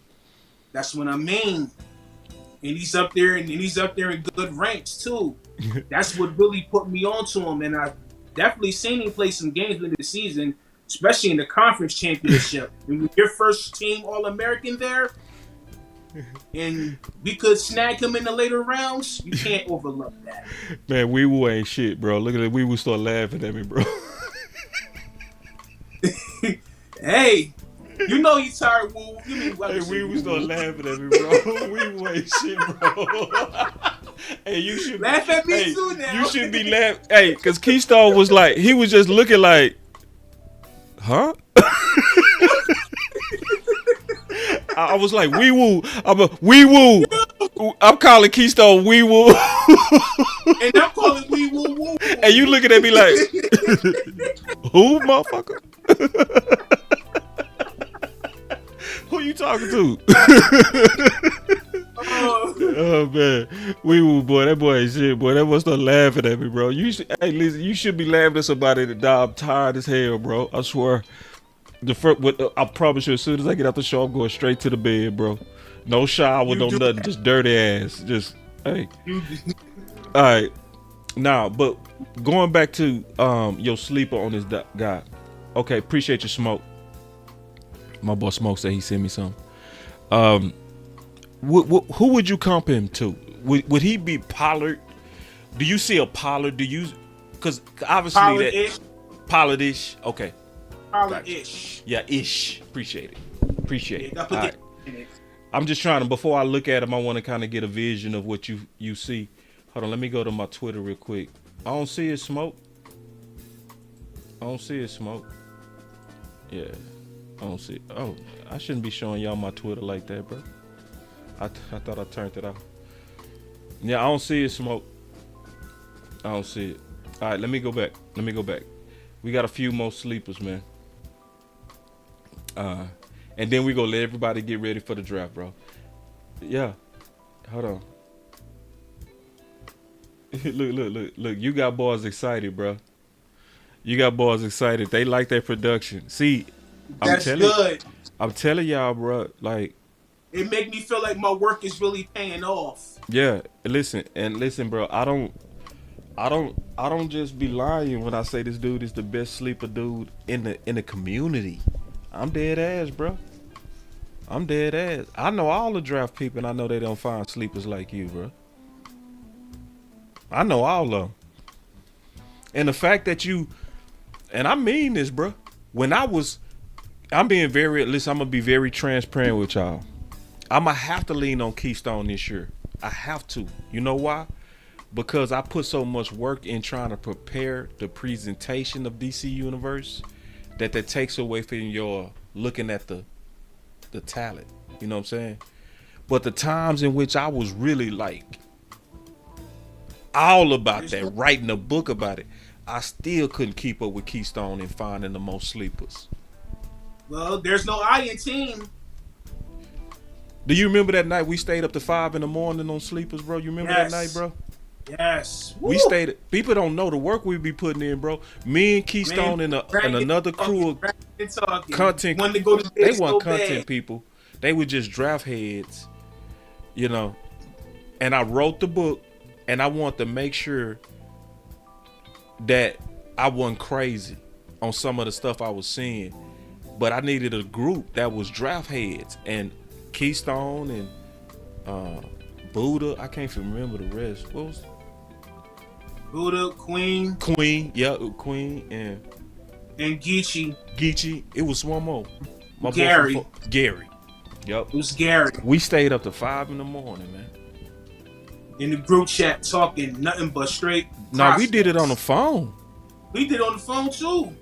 That's what I mean. And he's up there, in good ranks too. That's what really put me onto him, and I definitely seen him play some games in the season. especially in the conference championship. When your first team All-American there, and we could snag him in the later rounds, you can't overlook that. Man, Wee Woo ain't shit, bro. Look at it. Wee Woo start laughing at me, bro. Hey, you know you tired, Woo. You mean Hey, Wee Woo start laughing at me, bro. Wee Woo ain't shit, bro. Hey, you should laugh at me hey, too now. You should be laughing. Hey, because Keystone was like, he was just looking like, huh? I was like, Wee Woo. Wee Woo. I'm calling Keystone Wee Woo. And I'm calling Wee Woo Woo. And you looking at me like, who, motherfucker? Who you talking to? Oh man, Wee Woo boy, that boy ain't shit, boy. That boy start laughing at me, bro. You should, hey, listen, you should be laughing at somebody that died. I'm tired as hell, bro. I swear. I promise you, as soon as I get out the show, I'm going straight to the bed, bro. No shower, no nothing, just dirty ass. Just hey. All right, now, but going back to your sleeper on this guy. Okay, appreciate your Smoke. My boy Smoke said he sent me some. Who would you comp him to? Would he be Pollard? Do you see a Pollard? Because obviously Pollard-ish. Pollard-ish. Okay. Pollard-ish. Yeah, ish. Appreciate it. Yeah, All right. I'm just trying to, before I look at him, I want to kind of get a vision of what you see. Hold on, let me go to my Twitter real quick. I don't see his Smoke. Yeah. I don't see it. Oh, I shouldn't be showing y'all my Twitter like that, bro. I thought I turned it off. Yeah, I don't see it, Smoke. I don't see it. All right, let me go back. We got a few more sleepers, man. And then we gonna let everybody get ready for the draft, bro. Yeah. Hold on. Look. You got boys excited, bro. They like their production. See, That's good. I'm telling y'all, bro, like, it make me feel like my work is really paying off. Yeah, listen, bro. I don't just be lying when I say this dude is the best sleeper dude in the community. I'm dead ass, bro. I know all the draft people, and I know they don't find sleepers like you, bro. I know all of them. And the fact that and I mean this, bro. I'm gonna be very transparent with y'all. I'm gonna have to lean on Keystone this year. I have to. You know why? Because I put so much work in trying to prepare the presentation of DC Universe that takes away from your looking at the talent. You know what I'm saying? But the times in which I was really like all about that, writing a book about it, I still couldn't keep up with Keystone in finding the most sleepers. Well, there's no I in team. Do you remember that night we stayed up to 5 a.m. on sleepers, bro? You remember that night, bro? Yes. We stayed. People don't know the work we be putting in, bro. Me and Keystone and another crew of content. They want content people. They were just draft heads, you know. And I wrote the book, and I want to make sure that I wasn't crazy on some of the stuff I was seeing. But I needed a group that was draft heads, and Keystone and Buddha. I can't even remember the rest. What was Buddha, Queen, yeah, Queen and Geechee. It was one more. Gary. Yep. It was Gary. We stayed up to 5 a.m, man. In the group chat, talking nothing but straight. No, we did it on the phone. We did it on the phone too.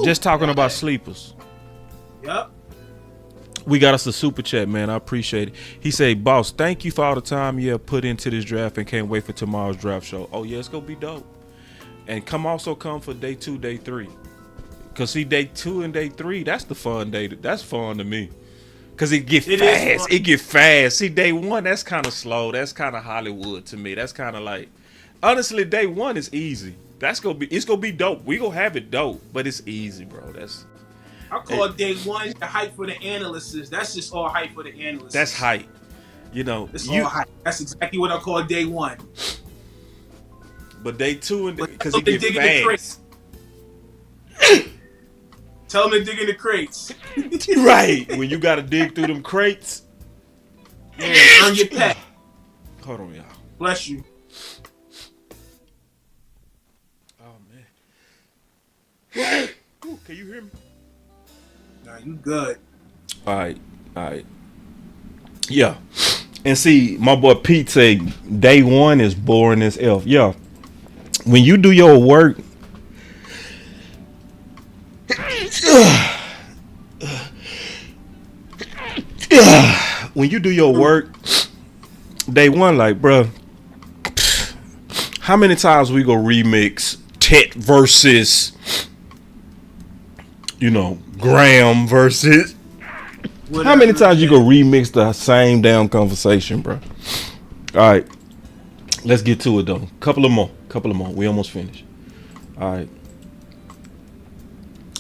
Just talking about sleepers. Yep. We got us a super chat, man. I appreciate it. He said, "Boss, thank you for all the time you have put into this draft and can't wait for tomorrow's draft show." Oh yeah, it's gonna be dope. And come for day 2, day 3. Cause see, day 2 and day 3, that's the fun day. That's fun to me. Cause it get fast. It get fast. See, day 1, that's kind of slow. That's kind of Hollywood to me. That's kind of like, honestly, day 1 is easy. It's gonna be dope. We gonna have it dope, but it's easy, bro. I call day 1 the hype for the analysts. That's just all hype for the analysts. That's hype. You know, it's all hype. That's exactly what I call day 1. But day 2 and because it get fast. Tell him to dig in the crates. Right. When you got to dig through them crates. Yeah, earn your pay. Hold on, y'all. Bless you. Oh, man. Ooh, can you hear me? Nah, you good. All right. Yeah. And see, my boy Pete said day one is boring as F. Yeah. When you do your work, when you do your work, day one, like, bruh, how many times we go remix Tet versus, Graham versus. Whatever. How many times you go remix the same damn conversation, bro? All right, let's get to it though. Couple of more. We almost finished. All right.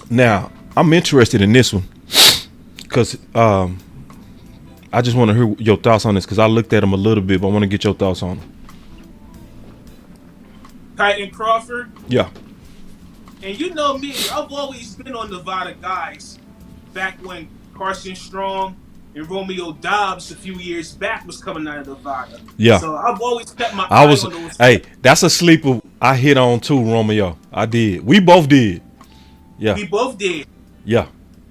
Now I'm interested in this one because I just want to hear your thoughts on this because I looked at him a little bit, but I want to get your thoughts on him. Titan Crawford. Yeah. And you know me, I've always been on Nevada guys. Back when Carson Strong and Romeo Dobbs a few years back was coming out of Nevada. Yeah. So I've always kept my eye on those. Hey, that's a sleeper I hit on too, Romeo. I did. We both did. Yeah. We both did. Yeah.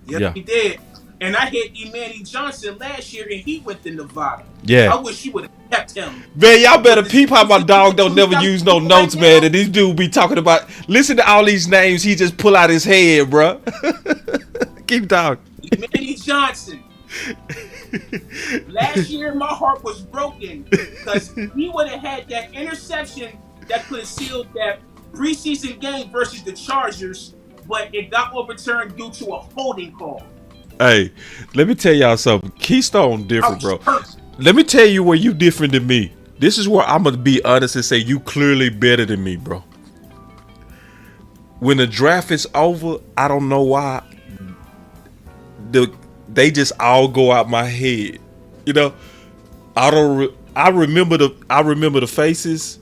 Yep, yeah. We did. And I hit Imani Johnson last year, and he went to Nevada. Yeah. I wish you would have kept him. Man, y'all better peep how my dog don't never use no notes, man. And this dude be talking about, listen to all these names he just pull out his head, bro. Keep talking. Imani Johnson. Last year, my heart was broken because he would have had that interception that could have sealed that preseason game versus the Chargers, but it got overturned due to a holding call. Hey, let me tell y'all something. Keystone different, bro. Let me tell you where you different than me. This is where I'm going to be honest and say you clearly better than me, bro. When the draft is over, I don't know why they just all go out my head. I remember the faces,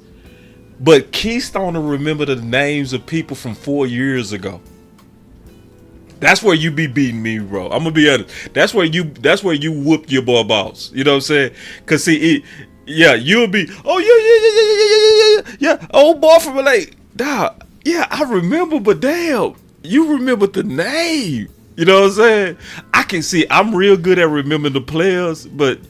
but Keystone will remember the names of people from 4 years ago. That's where you be beating me, bro. I'm gonna be honest. That's where you whoop your boy boss. You know what I'm saying? Cause see, you'll be, oh yeah. Old boy from LA. Dog, yeah, I remember, but damn, you remember the name. You know what I'm saying? I can see I'm real good at remembering the players, but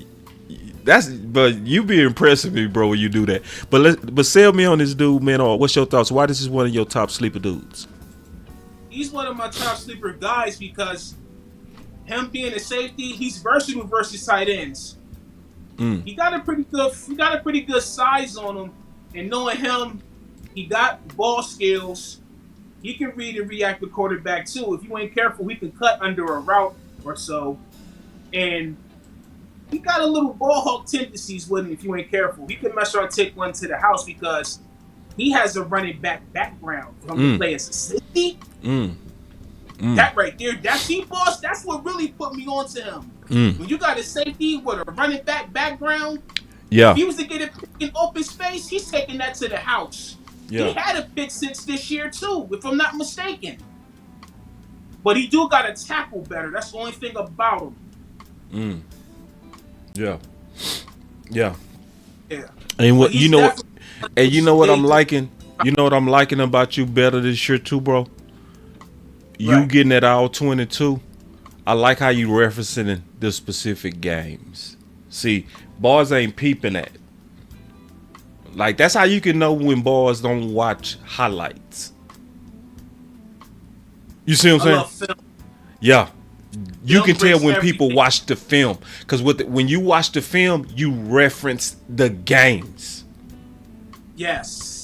you be impressing me, bro, when you do that. But sell me on this dude, man. Or what's your thoughts? Why this is one of your top sleeper dudes? He's one of my top sleeper guys because him being a safety, he's versatile versus tight ends. He got a pretty good size on him, and knowing him, he got ball skills. He can read and react to quarterback too. If you ain't careful, he can cut under a route or so, and he got a little ball hawk tendencies with him. If you ain't careful, he can mess around and take one to the house because he has a running back background from the play as a safety. That right there, that's boss. That's what really put me onto him. When you got a safety with a running back background, if he was to get it in open space, he's taking that to the house. Yeah. He had a pick six this year too, if I'm not mistaken. But he do got to tackle better. That's the only thing about him. Yeah. And what I'm liking? You know what I'm liking about you better this year too, bro? You getting at all 22. I like how you referencing the specific games. See, boys ain't peeping at. Like, that's how you can know when boys don't watch highlights. You see what I'm saying? Yeah. You can tell when people watch the film. Because when you watch the film, you reference the games. Yes.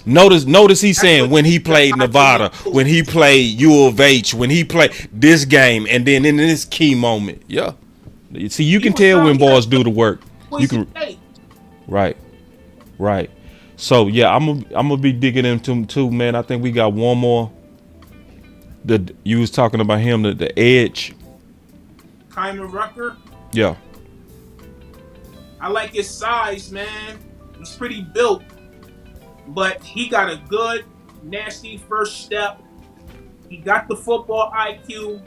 Notice he's saying when he played Nevada, when he played U of H, when he played this game, and then in this key moment. Yeah. See, you can tell when boys do the work. You can. Right. So yeah, I'm gonna be digging into him too, man. I think we got one more. You was talking about him, the edge. Kyler Rucker. Yeah. I like his size, man. He's pretty built, but he got a good, nasty first step. He got the football IQ.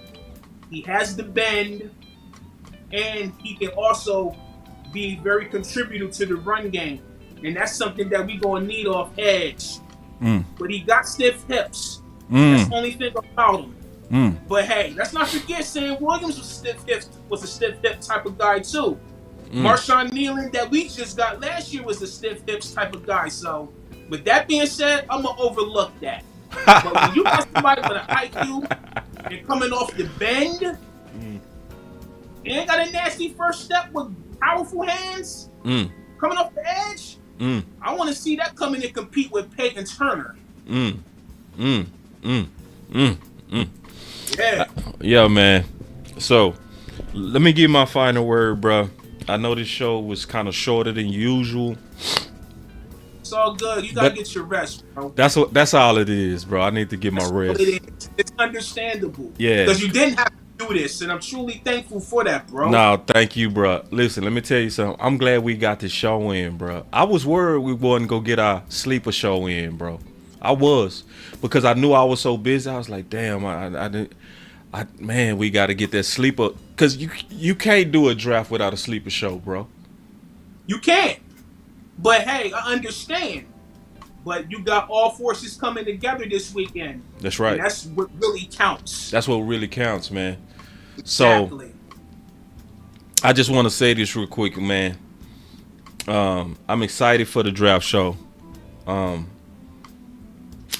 He has the bend, and he can also be very contributing to the run game. And that's something that we gonna need off edge. But he got stiff hips. That's the only thing about him. But hey, let's not forget Sam Williams was a stiff hip type of guy too. Marshawn Nealon that we just got last year was a stiff hips type of guy. So with that being said, I'm gonna overlook that. But when you got somebody with an IQ and coming off the bend, and got a nasty first step with powerful hands, coming off the edge, I want to see that come in and compete with Peyton Turner. Yeah. Yeah, man. So, let me give my final word, bro. I know this show was kind of shorter than usual. It's all good. You gotta get your rest, bro. That's all it is, bro. I need to get my rest. It's understandable. Yeah. Because you didn't have to do this, and I'm truly thankful for that, bro. No, thank you, bro. Listen, let me tell you something. I'm glad we got this show in, bro. I was worried we wasn't gonna get our sleeper show in, bro. I was, because I knew I was so busy. I was like, damn, man, we got to get that sleeper, because you can't do a draft without a sleeper show, bro. You can't. But hey, I understand. But you got all forces coming together this weekend. That's right. And that's what really counts. That's what really counts, man. Exactly. So, I just want to say this real quick, man. I'm excited for the draft show.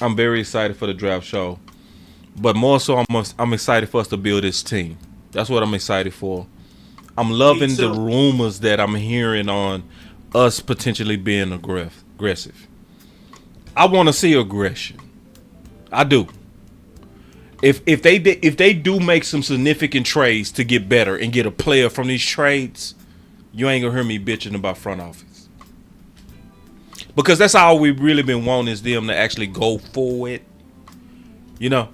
I'm very excited for the draft show. But more so, I'm excited for us to build this team. That's what I'm excited for. I'm loving the rumors that I'm hearing on us potentially being aggressive. I want to see aggression. I do. If they do make some significant trades to get better and get a player from these trades, you ain't gonna hear me bitching about front office. Because that's all we've really been wanting, is them to actually go for it. You know,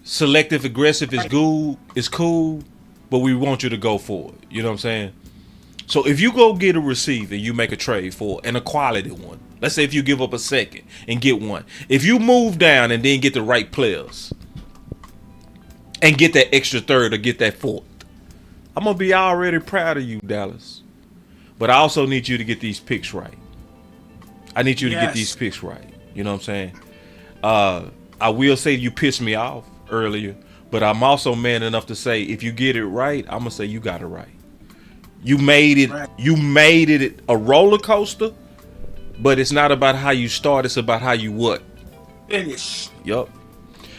selective aggressive is good, it's cool, but we want you to go for it. You know what I'm saying? So if you go get a receiver and you make a trade for and a quality one, let's say if you give up a second and get one, if you move down and then get the right players and get that extra third or get that fourth, I'm gonna be already proud of you, Dallas. But I also need you to get these picks right. I need you to get these picks right. You know what I'm saying? I will say you pissed me off earlier, but I'm also man enough to say if you get it right, I'm gonna say you got it right. You made it. Right. You made it a roller coaster, but it's not about how you start. It's about how you what? Finish. Yup.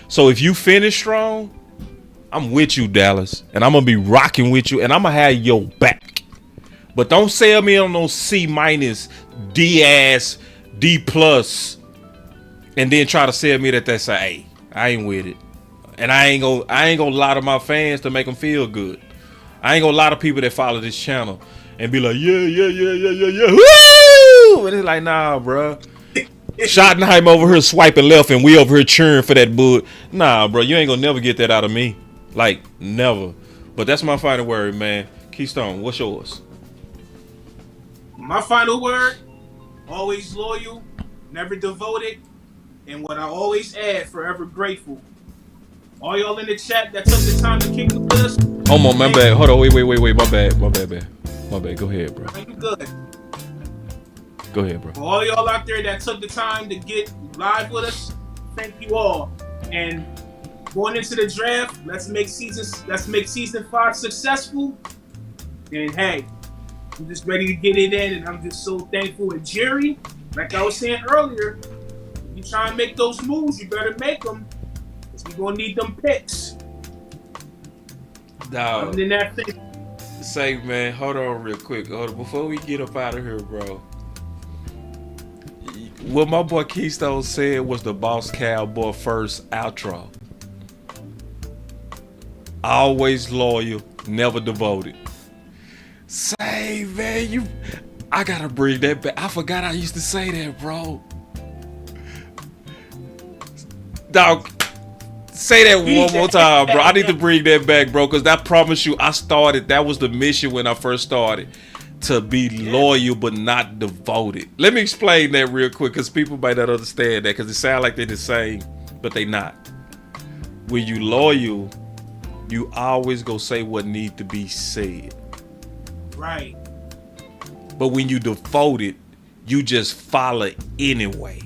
So if you finish strong, I'm with you, Dallas, and I'm gonna be rocking with you, and I'm gonna have your back. But don't sell me on those C-, D+, D+, and then try to sell me that they say, hey, I ain't with it, and I ain't gonna lie to my fans to make them feel good. I ain't gonna lie to people that follow this channel and be like, yeah, woo! And it's like, nah, bro. Schottenheim over here swiping left and we over here cheering for that bud. Nah, bro, you ain't gonna never get that out of me. Like, never. But that's my final word, man. Keystone, what's yours? My final word, always loyal, never devoted, and what I always add, forever grateful. All y'all in the chat that took the time to kick with us. Hold on, my bad. Hold on, wait. My bad. Go ahead, bro. You good. Go ahead, bro. For all y'all out there that took the time to get live with us, thank you all. And going into the draft, let's make season 5 successful. And hey, I'm just ready to get it in, and I'm just so thankful. And Jerry, like I was saying earlier, if you try and make those moves, you better make them, because we're gonna need them picks. Dog. Other than that thing. Say, man, hold on real quick. Before we get up out of here, bro. What my boy Keystone said was the Boss Cowboy first outro. Always loyal, never devoted. Say, man, I gotta bring that back. I forgot I used to say that, bro. Dog, say that one more time, bro. I need to bring that back, bro, because I promise you, that was the mission when I first started. To be loyal but not devoted. Let me explain that real quick, because people might not understand that, because it sounds like they're the same, but they not. when you loyal, you always go say what needs to be said. Right. But when you devoted, you just follow anyway.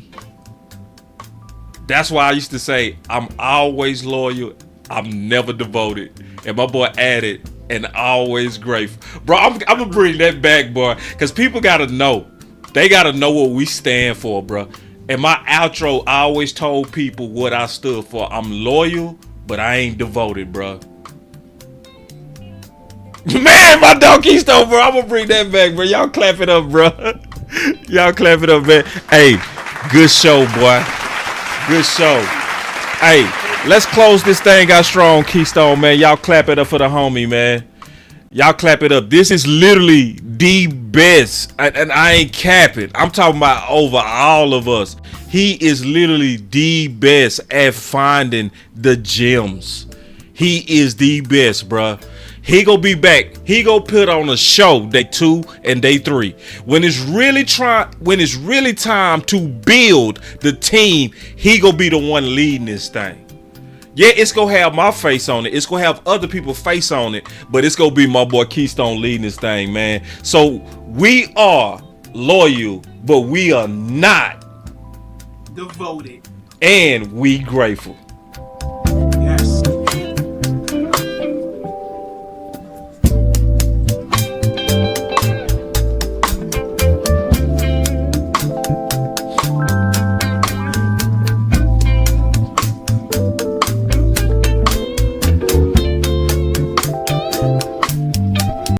That's why I used to say, I'm always loyal, I'm never devoted. And my boy added, and always grateful. Bro, I'm gonna bring that back, boy, because people gotta know. They gotta know what we stand for, bro. And my outro, I always told people what I stood for. I'm loyal, but I ain't devoted, bro. Man, my dog Keystone, bro. I'm gonna bring that back, bro. Y'all clap it up, bro. Y'all clap it up, man. Hey, good show, boy. Good show. Hey, let's close this thing out strong, Keystone, man. Y'all clap it up for the homie, man. Y'all clap it up. This is literally the best. And I ain't capping. I'm talking about over all of us. He is literally the best at finding the gems. He is the best, bruh. He gonna be back. He gonna put on a show day 2 and day 3. When it's really time to build the team, he gonna be the one leading this thing. Yeah, it's gonna have my face on it. It's gonna have other people's face on it, but it's gonna be my boy Keystone leading this thing, man. So we are loyal, but we are not devoted. And we grateful.